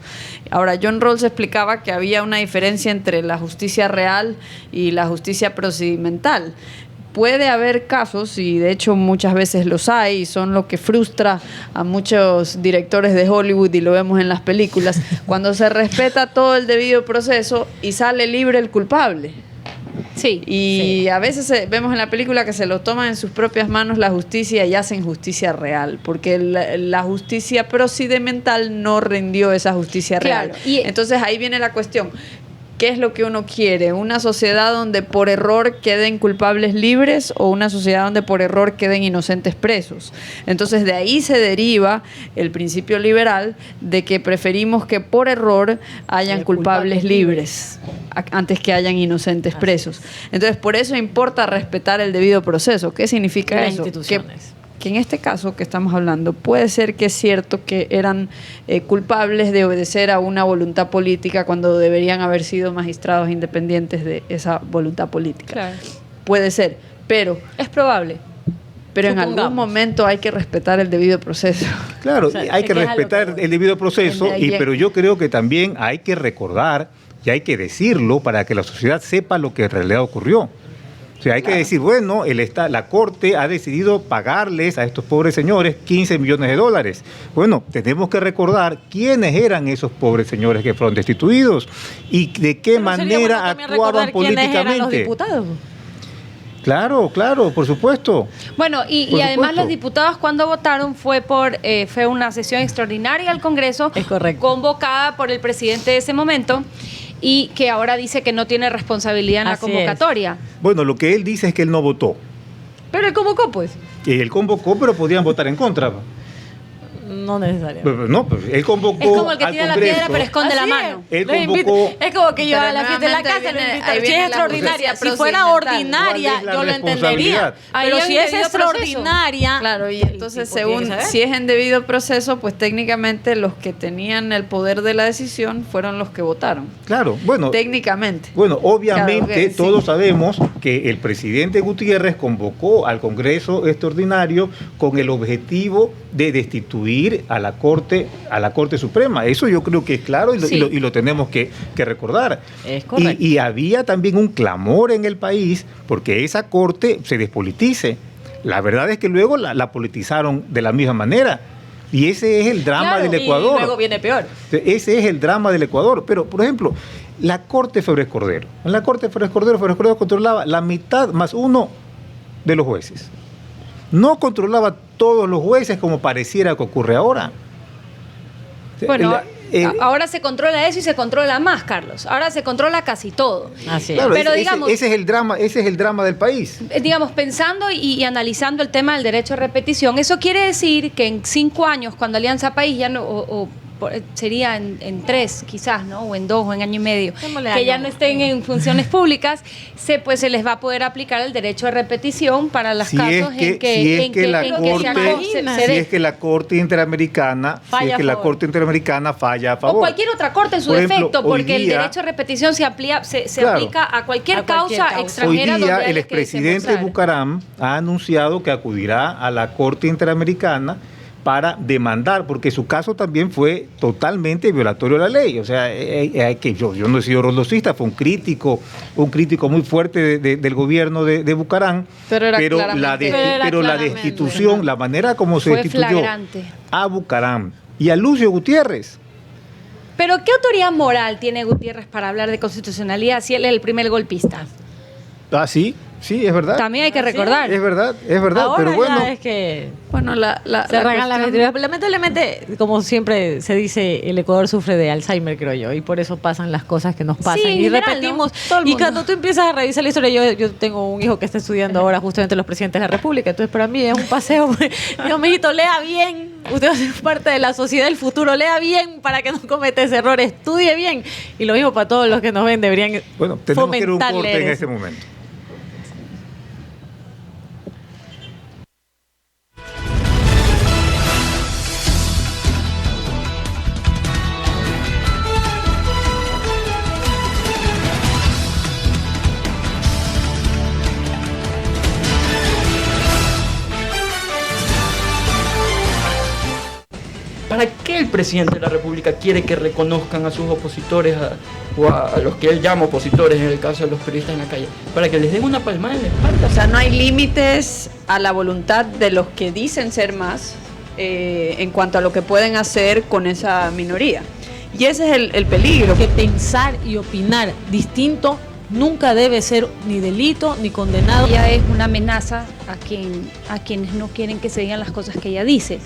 [SPEAKER 3] Ahora, John Rawls explicaba que había una diferencia entre la justicia real y la justicia procedimental. Puede haber casos, y de hecho muchas veces los hay, y son lo que frustra a muchos directores de Hollywood, y lo vemos en las películas, cuando se respeta todo el debido proceso y sale libre el culpable.
[SPEAKER 4] Sí.
[SPEAKER 3] Y a veces vemos en la película que se lo toman en sus propias manos la justicia y hacen justicia real, porque la justicia procedimental no rindió esa justicia real.
[SPEAKER 4] Claro, y
[SPEAKER 3] entonces ahí viene la cuestión. ¿Qué es lo que uno quiere? ¿Una sociedad donde por error queden culpables libres o una sociedad donde por error queden inocentes presos? Entonces de ahí se deriva el principio liberal de que preferimos que por error hayan culpables libres antes que hayan inocentes presos. Entonces por eso importa respetar el debido proceso. ¿Qué significa
[SPEAKER 5] Las
[SPEAKER 3] eso?
[SPEAKER 5] instituciones.
[SPEAKER 3] Que en este caso que estamos hablando puede ser que es cierto que eran culpables de obedecer a una voluntad política cuando deberían haber sido magistrados independientes de esa voluntad política.
[SPEAKER 4] Claro.
[SPEAKER 3] Puede ser, pero
[SPEAKER 4] Es probable.
[SPEAKER 3] en algún
[SPEAKER 5] Supongamos.
[SPEAKER 3] momento hay que respetar el debido proceso.
[SPEAKER 1] Claro,
[SPEAKER 5] O sea,
[SPEAKER 1] hay que
[SPEAKER 5] que es a lo
[SPEAKER 1] respetar
[SPEAKER 5] que-
[SPEAKER 1] el debido proceso, pero yo creo que también hay que recordar y hay que decirlo para que la sociedad sepa lo que en realidad ocurrió. O sea, hay que decir, bueno, la Corte ha decidido pagarles a estos pobres señores 15 millones de dólares. Bueno, tenemos que recordar quiénes eran esos pobres señores que fueron destituidos y de qué
[SPEAKER 5] Pero sería bueno
[SPEAKER 1] manera
[SPEAKER 5] también
[SPEAKER 1] actuaban
[SPEAKER 5] recordar quiénes eran los
[SPEAKER 1] políticamente.
[SPEAKER 5] diputados.
[SPEAKER 1] Claro, por supuesto.
[SPEAKER 4] Bueno, y
[SPEAKER 1] Por
[SPEAKER 4] además
[SPEAKER 1] supuesto.
[SPEAKER 4] los diputados cuando votaron fue una sesión extraordinaria al Congreso,
[SPEAKER 5] Es correcto.
[SPEAKER 4] convocada por el presidente de ese momento y que ahora dice que no tiene responsabilidad en la
[SPEAKER 5] Así es.
[SPEAKER 4] convocatoria.
[SPEAKER 1] Bueno, lo que él dice es que él no votó.
[SPEAKER 5] Pero él convocó, pues.
[SPEAKER 1] Él convocó, pero podían votar en contra.
[SPEAKER 5] no necesariamente.
[SPEAKER 1] No, pues él convocó
[SPEAKER 4] Es como el que
[SPEAKER 1] al
[SPEAKER 4] tira la
[SPEAKER 1] Congreso.
[SPEAKER 4] piedra pero esconde la
[SPEAKER 5] Así
[SPEAKER 4] mano.
[SPEAKER 1] Él
[SPEAKER 5] Lo invita-
[SPEAKER 1] convocó-
[SPEAKER 5] es como que yo
[SPEAKER 3] Pero
[SPEAKER 5] a la fiesta de la
[SPEAKER 3] nuevamente
[SPEAKER 5] casa lo
[SPEAKER 3] viene-
[SPEAKER 5] invito.
[SPEAKER 3] ahí
[SPEAKER 5] Si
[SPEAKER 3] viene
[SPEAKER 5] es
[SPEAKER 3] la
[SPEAKER 5] extraordinaria,
[SPEAKER 3] justicia
[SPEAKER 5] si fuera
[SPEAKER 3] procedimental.
[SPEAKER 5] ordinaria,
[SPEAKER 1] ¿Cuál es la
[SPEAKER 5] yo lo entendería.
[SPEAKER 1] responsabilidad?
[SPEAKER 4] Ahí
[SPEAKER 5] Pero
[SPEAKER 4] hay
[SPEAKER 5] si
[SPEAKER 4] un
[SPEAKER 5] es
[SPEAKER 4] debido proceso.
[SPEAKER 5] extraordinaria.
[SPEAKER 3] Claro, y
[SPEAKER 5] el
[SPEAKER 3] entonces
[SPEAKER 5] tipo tiene que
[SPEAKER 3] según
[SPEAKER 5] saber.
[SPEAKER 3] si es en debido proceso, pues técnicamente los que tenían el poder de la decisión fueron los que votaron.
[SPEAKER 1] Claro, bueno.
[SPEAKER 3] Técnicamente.
[SPEAKER 1] Bueno, obviamente
[SPEAKER 3] Claro que sí.
[SPEAKER 1] todos sabemos que el presidente Gutiérrez convocó al Congreso extraordinario con el objetivo de destituir a la Corte Suprema. Eso yo creo que es claro y lo tenemos que recordar.
[SPEAKER 5] Es correcto.
[SPEAKER 1] Y había también un clamor en el país porque esa Corte se despolitice. La verdad es que luego la politizaron de la misma manera. Y ese es el drama
[SPEAKER 5] Claro,
[SPEAKER 1] del
[SPEAKER 5] y
[SPEAKER 1] Ecuador.
[SPEAKER 5] luego viene peor.
[SPEAKER 1] Ese es el drama del Ecuador. Pero, por ejemplo, la Corte Febres Cordero. En la Corte Febres Cordero controlaba la mitad más uno de los jueces. No controlaba todos los jueces como pareciera que ocurre ahora.
[SPEAKER 4] Bueno,
[SPEAKER 1] El-
[SPEAKER 4] ahora se controla eso y se controla más, Carlos. Ahora se controla casi todo.
[SPEAKER 5] Así es.
[SPEAKER 1] claro,
[SPEAKER 4] pero
[SPEAKER 1] ese,
[SPEAKER 4] digamos-
[SPEAKER 1] ese es el drama del país.
[SPEAKER 4] Digamos, pensando y analizando el tema del derecho a repetición, eso quiere decir que en 5 años, cuando Alianza País ya no, sería en 3 quizás, ¿no? O en 2 o en año y medio,
[SPEAKER 5] Démosle
[SPEAKER 4] que ya
[SPEAKER 5] año.
[SPEAKER 4] no estén en funciones públicas, pues se les va a poder aplicar el derecho a repetición para los
[SPEAKER 1] Si
[SPEAKER 4] casos
[SPEAKER 1] es que,
[SPEAKER 4] en que,
[SPEAKER 1] si es
[SPEAKER 4] en
[SPEAKER 1] que
[SPEAKER 4] que-
[SPEAKER 1] la
[SPEAKER 4] en que se
[SPEAKER 1] Corte,
[SPEAKER 4] acoge- se
[SPEAKER 1] si
[SPEAKER 4] dé.
[SPEAKER 1] es que la Corte Interamericana,
[SPEAKER 5] Falla a favor.
[SPEAKER 1] falla a favor.
[SPEAKER 4] O cualquier otra corte en su
[SPEAKER 1] Por ejemplo,
[SPEAKER 4] defecto,
[SPEAKER 1] hoy
[SPEAKER 4] porque el
[SPEAKER 1] día-
[SPEAKER 4] derecho a repetición se
[SPEAKER 1] Claro.
[SPEAKER 4] aplica a cualquier,
[SPEAKER 5] A cualquier
[SPEAKER 4] causa
[SPEAKER 5] causa.
[SPEAKER 4] extranjera
[SPEAKER 1] Hoy
[SPEAKER 4] donde
[SPEAKER 1] día
[SPEAKER 4] haya
[SPEAKER 1] el
[SPEAKER 4] que
[SPEAKER 1] expresidente
[SPEAKER 4] desembolsar.
[SPEAKER 1] Bucaram ha anunciado que acudirá a la Corte Interamericana para demandar, porque su caso también fue totalmente violatorio de la ley. O sea, yo no he sido rondocista, fue un crítico muy fuerte del gobierno de Bucaram,
[SPEAKER 3] Pero era
[SPEAKER 1] pero
[SPEAKER 3] claramente-
[SPEAKER 1] la destitución, la manera como se
[SPEAKER 4] Fue
[SPEAKER 1] destituyó
[SPEAKER 4] flagrante.
[SPEAKER 1] a Bucaram y a Lucio Gutiérrez.
[SPEAKER 4] Pero ¿qué autoridad moral tiene Gutiérrez para hablar de constitucionalidad si él es el primer golpista?
[SPEAKER 1] Ah, sí, es verdad.
[SPEAKER 4] También hay que recordar.
[SPEAKER 1] Es verdad,
[SPEAKER 5] Ahora
[SPEAKER 1] pero bueno.
[SPEAKER 5] ya es que
[SPEAKER 3] Bueno,
[SPEAKER 5] se regan las vestiduras. Lamentablemente, como siempre se dice, el Ecuador sufre de Alzheimer, creo yo, y por eso pasan las cosas que nos pasan.
[SPEAKER 4] Sí, en
[SPEAKER 5] y
[SPEAKER 4] general,
[SPEAKER 5] repetimos.
[SPEAKER 4] ¿no? Todo el
[SPEAKER 5] Y
[SPEAKER 4] mundo.
[SPEAKER 5] cuando tú empiezas a revisar la historia, yo tengo un hijo que está estudiando ahora justamente los presidentes de la República, entonces para mí es un paseo. Digo, mijito, lea bien. Usted va a ser parte de la sociedad del futuro. Lea bien para que no cometa ese error. Estudie bien. Y lo mismo para todos los que nos ven, deberían
[SPEAKER 1] Bueno, tenemos que ir a un
[SPEAKER 5] fomentar
[SPEAKER 1] corte
[SPEAKER 5] leer
[SPEAKER 1] en
[SPEAKER 5] eso.
[SPEAKER 1] este momento.
[SPEAKER 6] ¿Para qué el presidente de la República quiere que reconozcan a sus opositores o a los que él llama opositores en el caso de los periodistas en la calle? ¿Para que les den una palmada en la espalda?
[SPEAKER 3] O sea, no hay límites a la voluntad de los que dicen ser más en cuanto a lo que pueden hacer con esa minoría. Y ese es el peligro.
[SPEAKER 5] Que pensar y opinar distinto nunca debe ser ni delito ni condenado.
[SPEAKER 4] Ella es una amenaza a quienes no quieren que se digan las cosas que ella dice.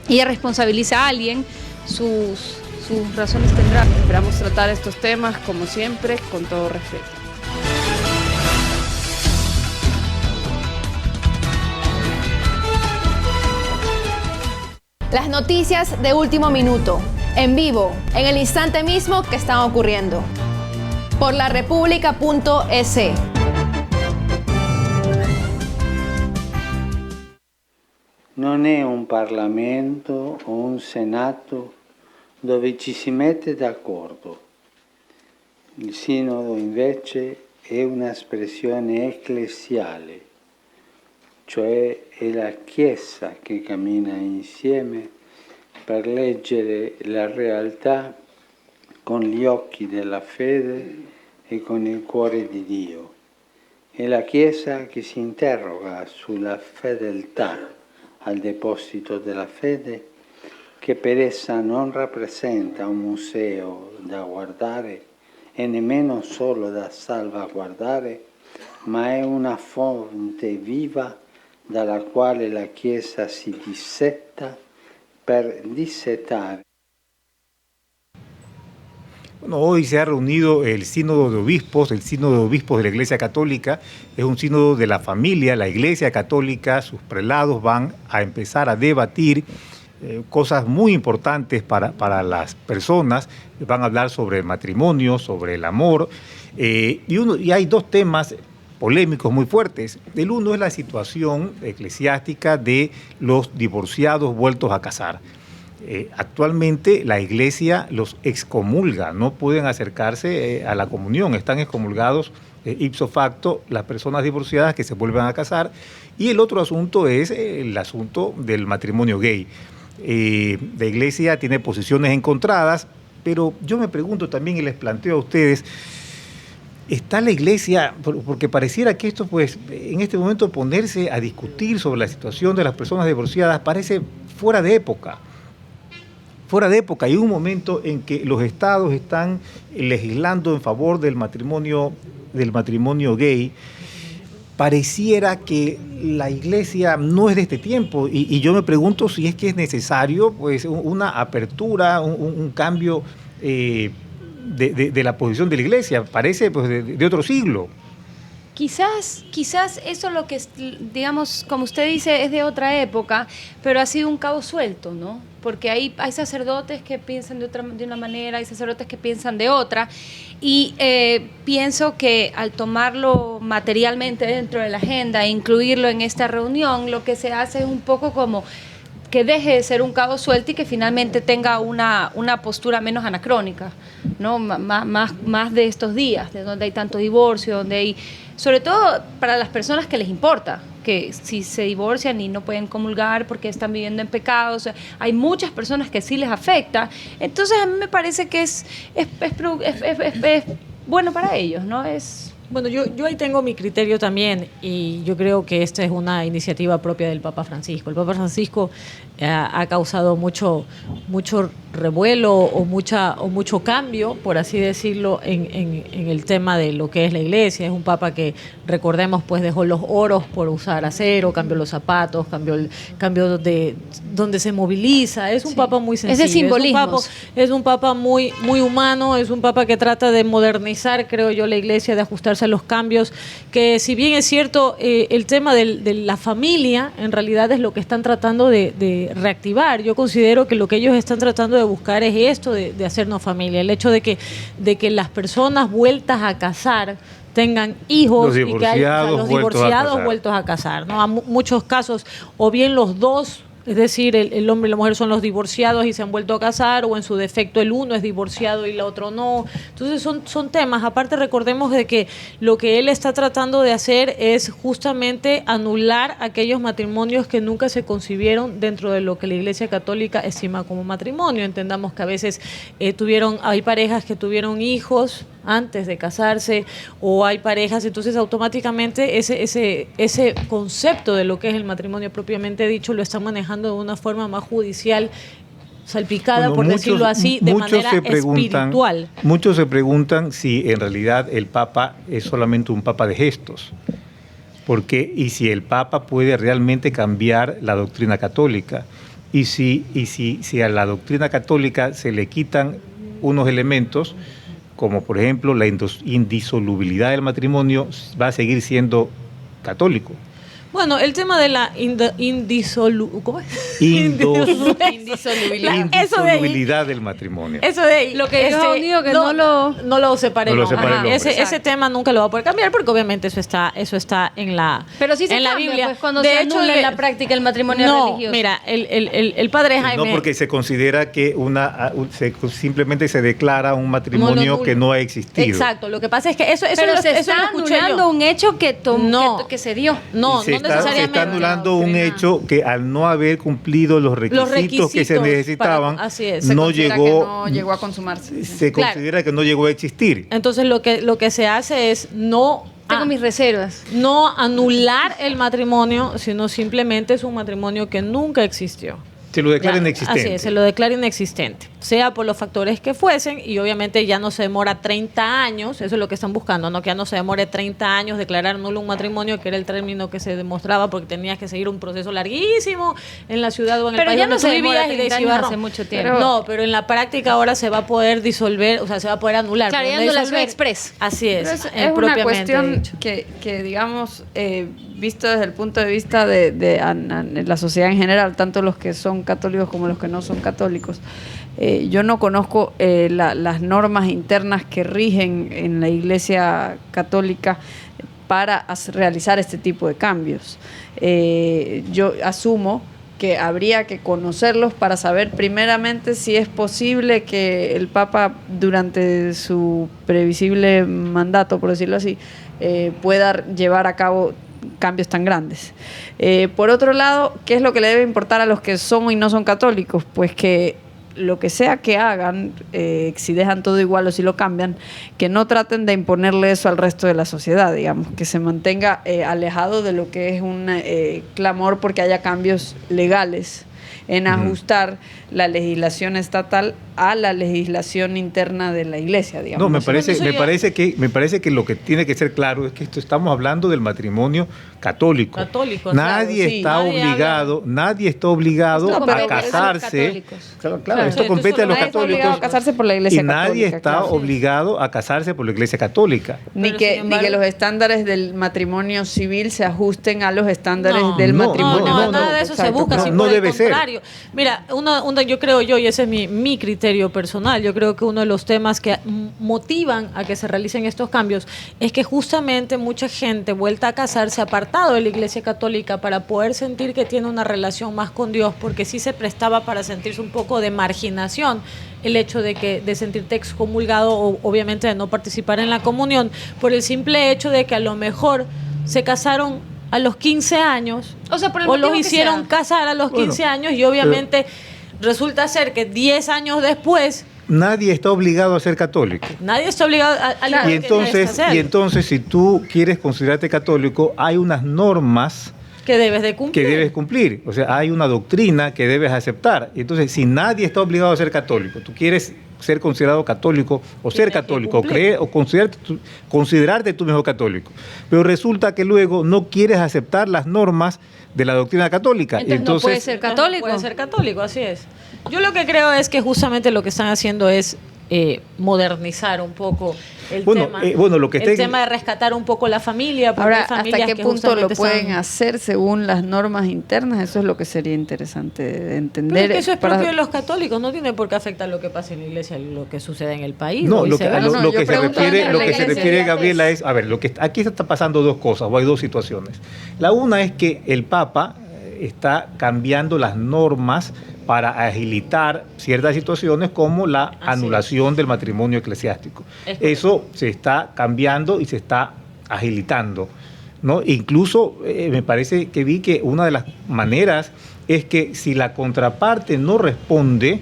[SPEAKER 4] Ella responsabiliza a alguien, sus razones tendrá.
[SPEAKER 3] Esperamos tratar estos temas, como siempre, con todo respeto.
[SPEAKER 7] Las noticias de último minuto, en vivo, en el instante mismo que están ocurriendo. Por laRepubblica.es.
[SPEAKER 10] Non è un Parlamento o un Senato dove ci si mette d'accordo. Il Sinodo invece è un'espressione ecclesiale, cioè è la Chiesa che cammina insieme per leggere la realtà con gli occhi della fede e con il cuore di Dio. È la Chiesa che si interroga sulla fedeltà al deposito della fede, che per essa non rappresenta un museo da guardare e nemmeno solo da salvaguardare, ma è una fonte viva dalla quale la Chiesa si dissetta per dissetare.
[SPEAKER 1] Bueno, hoy se ha reunido el sínodo de obispos de la Iglesia Católica. Es un sínodo de la familia. La Iglesia Católica, sus prelados van a empezar a debatir cosas muy importantes para las personas. Van a hablar sobre el matrimonio, sobre el amor, y hay dos temas polémicos muy fuertes. El uno es la situación eclesiástica de los divorciados vueltos a casar. Actualmente la Iglesia los excomulga, no pueden acercarse a la comunión, están excomulgados ipso facto las personas divorciadas que se vuelven a casar. Y el otro asunto es el asunto del matrimonio gay. La Iglesia tiene posiciones encontradas, pero yo me pregunto también y les planteo a ustedes, ¿está la Iglesia, porque pareciera que esto, pues, en este momento ponerse a discutir sobre la situación de las personas divorciadas parece fuera de época? Fuera de época. Hay un momento en que los estados están legislando en favor del matrimonio gay. Pareciera que la Iglesia no es de este tiempo, y yo me pregunto si es que es necesario, pues, una apertura, un cambio de la posición de la Iglesia. Parece, pues, de otro siglo.
[SPEAKER 4] Quizás eso lo que, digamos, como usted dice, es de otra época, pero ha sido un cabo suelto, ¿no? Porque hay sacerdotes que piensan de una manera, hay sacerdotes que piensan de otra, y pienso que al tomarlo materialmente dentro de la agenda e incluirlo en esta reunión, lo que se hace es un poco como que deje de ser un cabo suelto y que finalmente tenga una postura menos anacrónica, ¿no? Más de estos días, de donde hay tanto divorcio, donde hay, sobre todo para las personas que les importa, que si se divorcian y no pueden comulgar porque están viviendo en pecado, o sea, hay muchas personas que sí les afecta. Entonces a mí me parece que es bueno para ellos, ¿no?
[SPEAKER 5] Bueno, yo ahí tengo mi criterio también, y yo creo que esta es una iniciativa propia del Papa Francisco. El Papa Francisco ha causado mucho revuelo o mucho cambio, por así decirlo, en el tema de lo que es la Iglesia. Es un Papa que, recordemos, pues dejó los oros por usar acero, cambió los zapatos, cambió de donde se moviliza. Es un Papa muy sencillo.
[SPEAKER 4] Es de simbolismos.
[SPEAKER 5] Es un Papa muy humano, es un Papa que trata de modernizar, creo yo, la Iglesia, de ajustarse a los cambios, que si bien es cierto, el tema de la familia en realidad es lo que están tratando de reactivar. Yo considero que lo que ellos están tratando de buscar es esto de hacernos familia, el hecho de que las personas vueltas a casar tengan hijos, y que los divorciados vueltos a casar, ¿no? A muchos casos, o bien los dos, es decir, el hombre y la mujer son los divorciados y se han vuelto a casar, o en su defecto el uno es divorciado y el otro no. Entonces son temas. Aparte, recordemos de que lo que él está tratando de hacer es justamente anular aquellos matrimonios que nunca se concibieron dentro de lo que la Iglesia Católica estima como matrimonio. Entendamos que a veces hay parejas que tuvieron hijos antes de casarse, o hay parejas, entonces automáticamente ese concepto de lo que es el matrimonio propiamente dicho lo están manejando de una forma más judicial, salpicada, por decirlo así, de manera espiritual.
[SPEAKER 1] Muchos se preguntan si en realidad el Papa es solamente un Papa de gestos, y si el Papa puede realmente cambiar la doctrina católica, y si a la doctrina católica se le quitan unos elementos, como por ejemplo la indisolubilidad del matrimonio, va a seguir siendo católico.
[SPEAKER 5] Bueno, el tema de la
[SPEAKER 1] indisolubilidad del matrimonio.
[SPEAKER 5] Eso de ahí.
[SPEAKER 4] Lo que yo digo que no
[SPEAKER 5] lo separemos. Ese
[SPEAKER 4] Exacto.
[SPEAKER 5] tema nunca lo va a poder cambiar, porque obviamente eso está en la
[SPEAKER 4] Pero sí se
[SPEAKER 5] en la
[SPEAKER 4] cambia,
[SPEAKER 5] Biblia.
[SPEAKER 4] Pues, cuando se anula en la práctica el matrimonio religioso.
[SPEAKER 5] Mira, el padre Jaime...
[SPEAKER 1] No, porque se considera que simplemente se declara un matrimonio que no ha existido.
[SPEAKER 5] Exacto, lo que pasa es que eso
[SPEAKER 4] se está anulando un hecho que se dio.
[SPEAKER 5] No necesariamente.
[SPEAKER 1] Se está anulando un hecho que, al no haber cumplido los requisitos que se necesitaban, no llegó
[SPEAKER 3] a consumarse.
[SPEAKER 1] Se considera que no llegó a existir.
[SPEAKER 5] Entonces lo que se hace es
[SPEAKER 4] tengo mis reservas.
[SPEAKER 5] No anular el matrimonio, sino simplemente es un matrimonio que nunca existió.
[SPEAKER 1] Se lo declara inexistente.
[SPEAKER 5] Así es, se lo declara inexistente, sea por los factores que fuesen, y obviamente ya no se demora 30 años, eso es lo que están buscando, ¿no? Que ya no se demore 30 años declarar nulo un matrimonio, que era el término que se demostraba, porque tenías que seguir un proceso larguísimo en la ciudad o en el país donde tú vivías, y de
[SPEAKER 4] hace mucho tiempo.
[SPEAKER 5] Pero en la práctica ahora se va a poder disolver, o sea, se va a poder anular.
[SPEAKER 4] Claro, ya no la express.
[SPEAKER 5] Así es.
[SPEAKER 3] Es una cuestión que digamos, visto desde el punto de vista de la sociedad en general, tanto los que son católicos como los que no son católicos, yo no conozco las normas internas que rigen en la Iglesia Católica para realizar este tipo de cambios. Yo asumo que habría que conocerlos para saber primeramente si es posible que el Papa durante su previsible mandato, por decirlo así, pueda llevar a cabo cambios tan grandes. Por otro lado, ¿qué es lo que le debe importar a los que son y no son católicos? Pues que lo que sea que hagan, si dejan todo igual o si lo cambian, que no traten de imponerle eso al resto de la sociedad, digamos, que se mantenga alejado de lo que es un clamor porque haya cambios legales en ajustar la legislación estatal a la legislación interna de la Iglesia, digamos.
[SPEAKER 1] No, me parece que lo que tiene que ser claro es que estamos hablando del matrimonio católico. Nadie está obligado a casarse. Claro, esto compete a los católicos. Nadie está obligado a casarse por la Iglesia Católica. Nadie está obligado a casarse por la Iglesia Católica.
[SPEAKER 3] Ni que los estándares del matrimonio civil se ajusten a los estándares del matrimonio.
[SPEAKER 5] No, nada de eso se busca.
[SPEAKER 1] No debe ser.
[SPEAKER 5] Mira, yo creo y ese es mi criterio personal, yo creo que uno de los temas que motivan a que se realicen estos cambios es que justamente mucha gente vuelta a casarse apartado de la Iglesia Católica para poder sentir que tiene una relación más con Dios, porque sí se prestaba para sentirse un poco de marginación el hecho de sentirte excomulgado o obviamente de no participar en la comunión por el simple hecho de que a lo mejor se casaron a los 15 años o los hicieron casar a los 15 años y obviamente resulta ser que 10 años después
[SPEAKER 1] nadie está obligado a ser católico.
[SPEAKER 5] Nadie está obligado a
[SPEAKER 1] y entonces si tú quieres considerarte católico, hay unas normas
[SPEAKER 5] que debes cumplir.
[SPEAKER 1] O sea, hay una doctrina que debes aceptar. Entonces, si nadie está obligado a ser católico, tú quieres ser considerado católico o ser católico, o creer o considerarte tú mismo católico. Pero resulta que luego no quieres aceptar las normas de la doctrina católica.
[SPEAKER 4] Entonces no puede ser católico.
[SPEAKER 5] Puede ser católico, así es. Yo lo que creo es que justamente lo que están haciendo es modernizar un poco el tema de rescatar un poco la familia.
[SPEAKER 3] Ahora, ¿hasta qué punto lo pueden hacer según las normas internas? Eso es lo que sería interesante de entender.
[SPEAKER 5] Pero es que eso es propio de los católicos, no tiene por qué afectar lo que pasa en la iglesia, lo que sucede en el país.
[SPEAKER 1] No, lo que se refiere, Gabriela, es, a ver, aquí está pasando dos cosas, o hay dos situaciones. La una es que el Papa está cambiando las normas para agilitar ciertas situaciones como la anulación del matrimonio eclesiástico. Eso se está cambiando y se está agilitando, ¿no? Incluso me parece que vi que una de las maneras es que si la contraparte no responde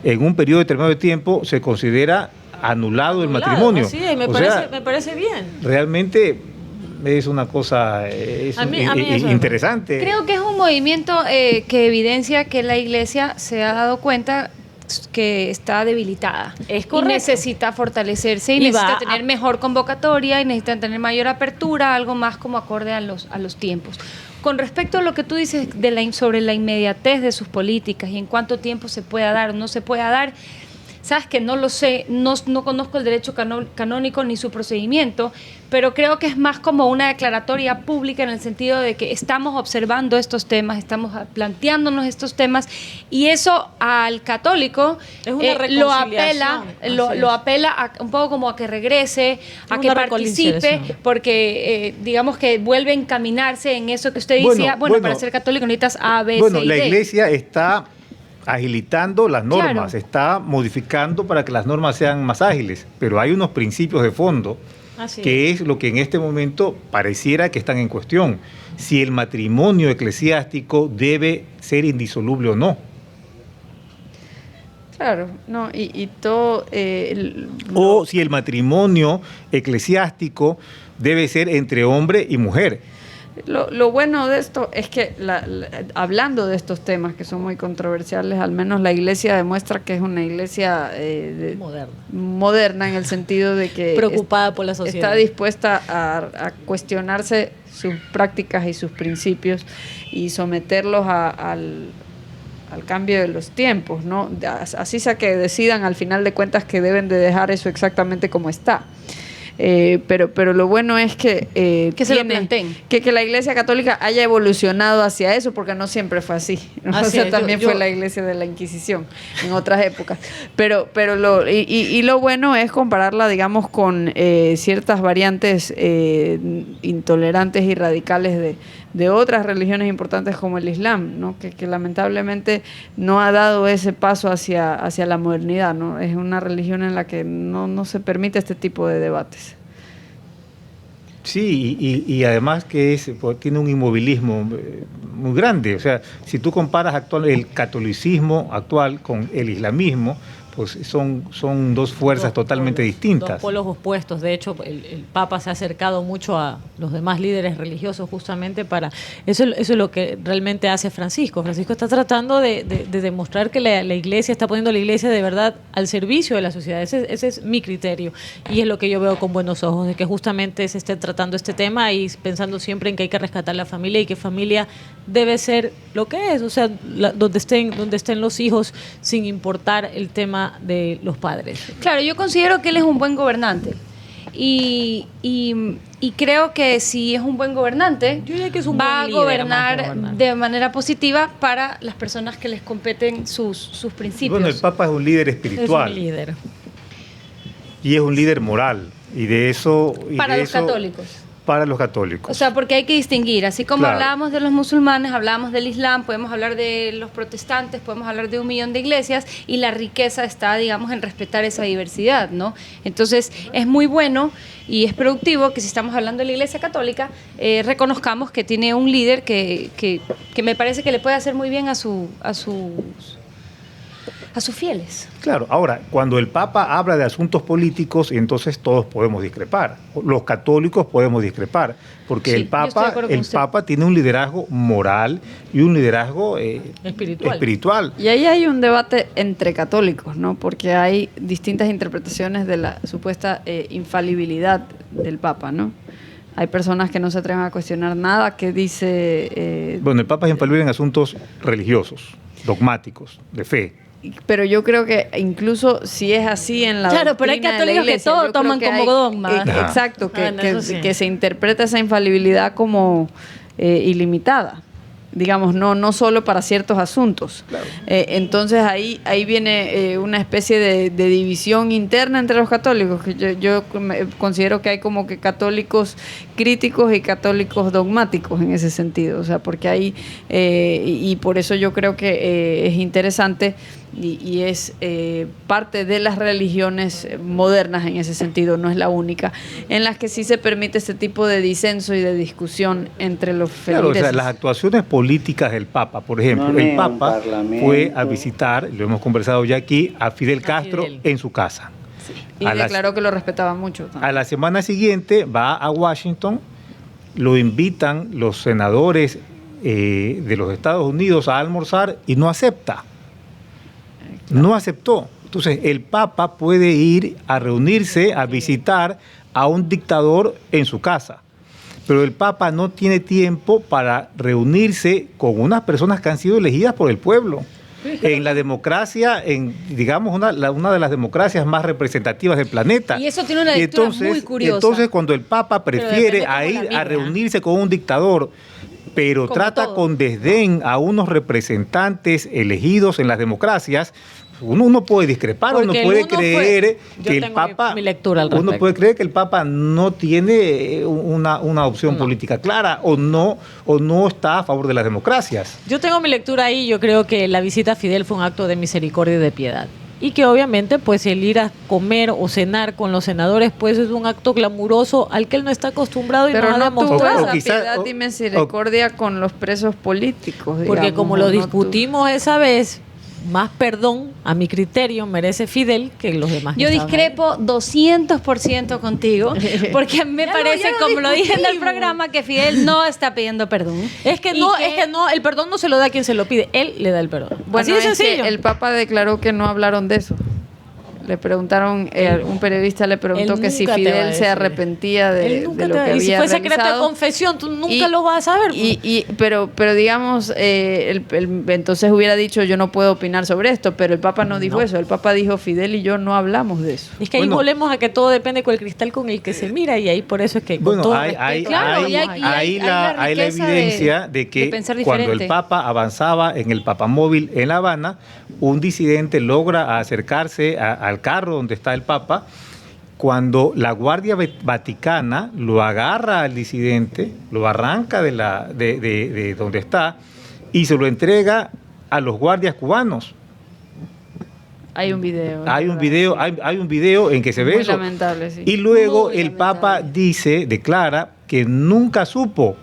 [SPEAKER 1] en un periodo determinado de tiempo, se considera anulado el matrimonio.
[SPEAKER 5] Sí, me parece bien.
[SPEAKER 1] Realmente es una cosa interesante.
[SPEAKER 4] Creo que es un movimiento que evidencia que la Iglesia se ha dado cuenta que está debilitada.
[SPEAKER 5] Es correcto.
[SPEAKER 4] Y necesita fortalecerse y necesita tener mejor convocatoria y necesita tener mayor apertura, algo más como acorde a los tiempos. Con respecto a lo que tú dices sobre la inmediatez de sus políticas y en cuánto tiempo se pueda dar o no se pueda dar, sabes que no lo sé, no conozco el derecho canónico ni su procedimiento, pero creo que es más como una declaratoria pública en el sentido de que estamos observando estos temas, estamos planteándonos estos temas, y eso al católico lo apela un poco como a que regrese, a que participe, porque digamos que vuelve a encaminarse en eso que usted decía, para ser católico necesitas A, B, C y D.
[SPEAKER 1] La Iglesia está agilitando las normas, está modificando para que las normas sean más ágiles, pero hay unos principios de fondo que es lo que en este momento pareciera que están en cuestión. Si el matrimonio eclesiástico debe ser indisoluble o no.
[SPEAKER 3] Claro, no, y todo...
[SPEAKER 1] o si el matrimonio eclesiástico debe ser entre hombre y mujer.
[SPEAKER 3] Lo bueno de esto es que hablando de estos temas que son muy controversiales, al menos la Iglesia demuestra que es una Iglesia moderna en el sentido de que
[SPEAKER 5] preocupada por la sociedad,
[SPEAKER 3] está dispuesta a cuestionarse sus prácticas y sus principios y someterlos al cambio de los tiempos, ¿no? Así sea que decidan al final de cuentas que deben de dejar eso exactamente como está. Pero lo bueno es que
[SPEAKER 4] Que se lo planteen.
[SPEAKER 3] que la Iglesia Católica haya evolucionado hacia eso, porque no siempre fue así. ¿No?
[SPEAKER 5] Así
[SPEAKER 3] O sea,
[SPEAKER 5] es,
[SPEAKER 3] también fue la Iglesia de la Inquisición en otras épocas. Pero lo bueno es compararla, digamos, con ciertas variantes intolerantes y radicales de otras religiones importantes como el Islam, ¿no? Que lamentablemente no ha dado ese paso hacia la modernidad, ¿no? Es una religión en la que no se permite este tipo de debates.
[SPEAKER 1] Sí, y además que tiene un inmovilismo muy grande. O sea, si tú comparas el catolicismo actual con el islamismo, pues son dos fuerzas totalmente distintas.
[SPEAKER 5] Dos polos opuestos. De hecho, el Papa se ha acercado mucho a los demás líderes religiosos justamente para... Eso es lo que realmente hace Francisco. Francisco está tratando de demostrar que la Iglesia está poniendo a la Iglesia de verdad al servicio de la sociedad. Ese es mi criterio. Y es lo que yo veo con buenos ojos, de que justamente se esté tratando este tema y pensando siempre en que hay que rescatar la familia y que familia debe ser lo que es. O sea, donde estén los hijos, sin importar el tema de los padres.
[SPEAKER 4] Claro, yo considero que él es un buen gobernante y creo que si es un buen gobernante,
[SPEAKER 5] yo diría que es un
[SPEAKER 4] va
[SPEAKER 5] buen
[SPEAKER 4] a
[SPEAKER 5] líder,
[SPEAKER 4] gobernar de manera positiva para las personas que les competen sus principios.
[SPEAKER 1] Bueno, el Papa es un líder espiritual.
[SPEAKER 5] Es un líder.
[SPEAKER 1] Y es un líder moral. Y de eso...
[SPEAKER 4] Para los católicos.
[SPEAKER 1] Para los católicos.
[SPEAKER 4] O sea, porque hay que distinguir, así como
[SPEAKER 1] Claro.
[SPEAKER 4] hablábamos de los musulmanes, hablábamos del Islam, podemos hablar de los protestantes, podemos hablar de 1 millón de iglesias y la riqueza está, digamos, en respetar esa diversidad, ¿no? Entonces, es muy bueno y es productivo que si estamos hablando de la Iglesia Católica, reconozcamos que tiene un líder que me parece que le puede hacer muy bien a sus fieles.
[SPEAKER 1] Claro, ahora, cuando el Papa habla de asuntos políticos, entonces todos podemos discrepar. Los católicos podemos discrepar, porque
[SPEAKER 4] Sí,
[SPEAKER 1] el
[SPEAKER 4] yo estoy de acuerdo con usted.
[SPEAKER 1] Papa tiene un liderazgo moral y un liderazgo espiritual.
[SPEAKER 3] Y ahí hay un debate entre católicos, ¿no? Porque hay distintas interpretaciones de la supuesta infalibilidad del Papa, ¿no? Hay personas que no se atreven a cuestionar nada que dice...
[SPEAKER 1] Bueno, el Papa es infalible en asuntos religiosos, dogmáticos, de fe.
[SPEAKER 3] Pero yo creo que incluso si es así en la
[SPEAKER 4] Claro, pero hay
[SPEAKER 3] doctrina de la
[SPEAKER 4] católicos que
[SPEAKER 3] Iglesia,
[SPEAKER 4] todo
[SPEAKER 3] yo creo
[SPEAKER 4] toman
[SPEAKER 3] que
[SPEAKER 4] como
[SPEAKER 3] hay-
[SPEAKER 4] dogma.
[SPEAKER 3] Exacto,
[SPEAKER 5] Eso sí.
[SPEAKER 3] que se interpreta esa infalibilidad como ilimitada. Digamos, no solo para ciertos asuntos. Entonces ahí viene una especie de división interna entre los católicos, que yo considero que hay como que católicos críticos y católicos dogmáticos en ese sentido, o sea, porque hay, y por eso yo creo que es interesante y es parte de las religiones modernas en ese sentido, no es la única, en las que sí se permite este tipo de disenso y de discusión entre los
[SPEAKER 1] Claro, o
[SPEAKER 3] feligreses.
[SPEAKER 1] sea, las actuaciones políticas del Papa, por ejemplo,
[SPEAKER 10] No
[SPEAKER 1] el
[SPEAKER 10] es un
[SPEAKER 1] Papa
[SPEAKER 10] parlamento.
[SPEAKER 1] fue a visitar, lo hemos conversado ya aquí, a Fidel Castro
[SPEAKER 5] Fidel.
[SPEAKER 1] en su casa.
[SPEAKER 3] Y
[SPEAKER 1] a las-
[SPEAKER 3] declaró que lo respetaba mucho.
[SPEAKER 1] A la semana siguiente va a Washington, lo invitan los senadores de los Estados Unidos a almorzar y no acepta. No aceptó. Entonces, el Papa puede ir a reunirse, a visitar a un dictador en su casa. Pero el Papa no tiene tiempo para reunirse con unas personas que han sido elegidas por el pueblo. En la democracia, digamos, una de las democracias más representativas del planeta.
[SPEAKER 4] Y eso tiene una lectura muy curiosa.
[SPEAKER 1] Entonces, cuando el Papa prefiere
[SPEAKER 5] depende cómo
[SPEAKER 1] a
[SPEAKER 5] la
[SPEAKER 1] ir
[SPEAKER 5] mira.
[SPEAKER 1] a reunirse con un dictador, pero
[SPEAKER 4] Como
[SPEAKER 1] trata
[SPEAKER 4] todo.
[SPEAKER 1] con desdén a unos representantes elegidos en las democracias, uno puede discrepar,
[SPEAKER 5] Porque
[SPEAKER 1] uno
[SPEAKER 5] el
[SPEAKER 1] puede
[SPEAKER 5] uno fue-
[SPEAKER 1] creer
[SPEAKER 5] yo
[SPEAKER 1] que el
[SPEAKER 5] tengo
[SPEAKER 1] Papa,
[SPEAKER 5] mi lectura al
[SPEAKER 1] uno
[SPEAKER 5] respecto.
[SPEAKER 1] puede creer que el Papa no tiene una opción política clara o no está a favor de las democracias.
[SPEAKER 5] Yo tengo mi lectura ahí, yo creo que la visita a Fidel fue un acto de misericordia y de piedad. Y que obviamente pues el ir a comer o cenar con los senadores pues es un acto glamuroso al que él no está acostumbrado y
[SPEAKER 3] Pero
[SPEAKER 5] no ha
[SPEAKER 3] no tuvo
[SPEAKER 5] demostrado.
[SPEAKER 3] esa
[SPEAKER 1] quizá-
[SPEAKER 3] piedad y misericordia con los presos políticos.
[SPEAKER 5] Porque
[SPEAKER 3] digamos,
[SPEAKER 5] como lo
[SPEAKER 3] no
[SPEAKER 5] discutimos esa vez, más perdón, a mi criterio, merece Fidel que los demás. que
[SPEAKER 4] Yo
[SPEAKER 5] estaban
[SPEAKER 4] discrepo 200% contigo, porque a mí me
[SPEAKER 5] Ya
[SPEAKER 4] parece,
[SPEAKER 5] lo
[SPEAKER 4] como lo dije en el
[SPEAKER 5] discutimos.
[SPEAKER 4] programa, que Fidel no está pidiendo perdón.
[SPEAKER 5] ahí. Es que
[SPEAKER 4] Y
[SPEAKER 5] no, el perdón no se lo da a quien se lo pide, él le da el perdón.
[SPEAKER 3] Bueno,
[SPEAKER 5] Así de
[SPEAKER 3] es que
[SPEAKER 5] sencillo.
[SPEAKER 3] el Papa declaró que no hablaron de eso. Le preguntaron, un periodista le preguntó
[SPEAKER 5] Él
[SPEAKER 3] que si
[SPEAKER 5] nunca te va a
[SPEAKER 3] Fidel se
[SPEAKER 5] decir.
[SPEAKER 3] arrepentía de lo que había
[SPEAKER 5] Y si fue secreto de
[SPEAKER 3] realizado.
[SPEAKER 5] confesión, tú nunca lo vas a saber.
[SPEAKER 3] Pero digamos, entonces hubiera dicho, yo no puedo opinar sobre esto, pero el Papa no dijo eso. El Papa dijo, Fidel y yo no hablamos de eso.
[SPEAKER 5] Es que ahí volvemos a que todo depende con el cristal con el que se mira, y ahí por eso es que con todo respeto,
[SPEAKER 1] hay la evidencia de que cuando el Papa avanzaba en el papamóvil en La Habana, un disidente logra acercarse al carro donde está el Papa. Cuando la Guardia Vaticana lo agarra al disidente, lo arranca de donde está y se lo entrega a los guardias cubanos.
[SPEAKER 3] Hay un video.
[SPEAKER 1] Hay un video en que se ve
[SPEAKER 3] muy
[SPEAKER 1] eso.
[SPEAKER 3] Lamentable, sí.
[SPEAKER 1] Y luego
[SPEAKER 3] Muy
[SPEAKER 1] el Papa declara que nunca supo,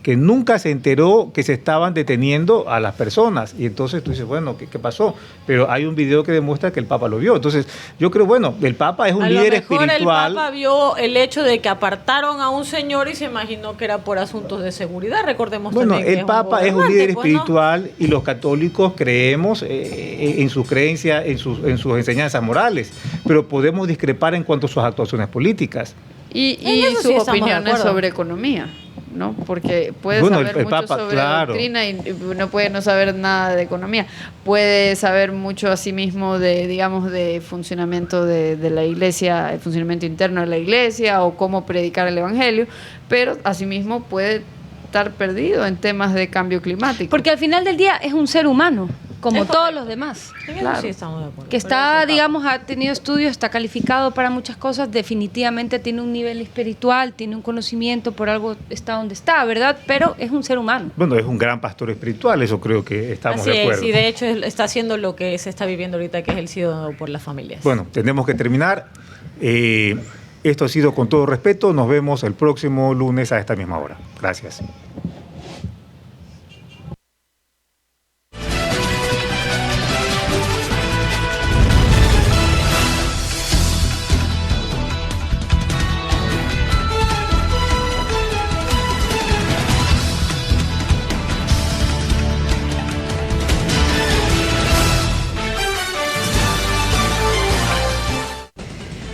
[SPEAKER 1] que nunca se enteró que se estaban deteniendo a las personas. Y entonces tú dices, bueno, ¿qué pasó? Pero hay un video que demuestra que el Papa lo vio. Entonces yo creo, bueno, el Papa es un líder espiritual.
[SPEAKER 5] El Papa vio el hecho de que apartaron a un señor y se imaginó que era por asuntos de seguridad. Recordemos también que
[SPEAKER 1] el Papa es un líder espiritual, y los católicos creemos en sus creencias, en sus enseñanzas morales, pero podemos discrepar en cuanto a sus actuaciones políticas.
[SPEAKER 3] Y sus opiniones sobre economía, ¿no? Porque puede saber mucho Papa, sobre doctrina y no puede no saber nada de economía. Puede saber mucho asimismo de, digamos, de funcionamiento de la iglesia, el funcionamiento interno de la iglesia o cómo predicar el evangelio, pero asimismo puede estar perdido en temas de cambio climático.
[SPEAKER 4] Porque al final del día es un ser humano, como todos los demás.
[SPEAKER 5] Claro. Sí, estamos de acuerdo.
[SPEAKER 4] Que está, digamos, ha tenido estudios, está calificado para muchas cosas, definitivamente tiene un nivel espiritual, tiene un conocimiento, por algo está donde está, ¿verdad? Pero es un ser humano.
[SPEAKER 1] Bueno, es un gran pastor espiritual, eso creo que estamos de acuerdo.
[SPEAKER 5] Sí, de hecho está haciendo lo que se está viviendo ahorita, que es el sínodo por las familias.
[SPEAKER 1] Bueno, tenemos que terminar. Esto ha sido Con Todo Respeto. Nos vemos el próximo lunes a esta misma hora. Gracias.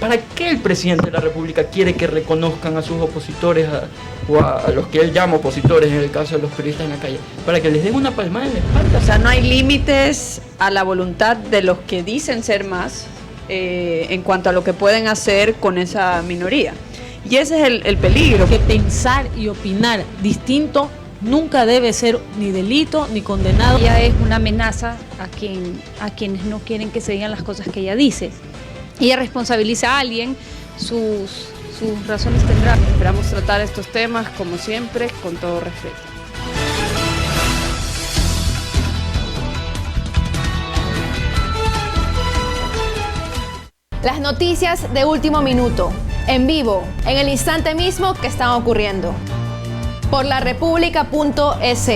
[SPEAKER 6] ¿Para qué el presidente de la República quiere que reconozcan a sus opositores o a los que él llama opositores, en el caso de los periodistas en la calle? ¿Para que les den una palmada en la espalda?
[SPEAKER 3] O sea, no hay límites a la voluntad de los que dicen ser más en cuanto a lo que pueden hacer con esa minoría. Y ese es el peligro.
[SPEAKER 5] Que pensar y opinar distinto nunca debe ser ni delito ni condenado.
[SPEAKER 4] Ella es una amenaza a quienes no quieren que se digan las cosas que ella dice. Ella responsabiliza a alguien, sus razones tendrá.
[SPEAKER 3] Esperamos tratar estos temas, como siempre, con todo respeto.
[SPEAKER 7] Las noticias de último minuto, en vivo, en el instante mismo que están ocurriendo. Por larepublica.es.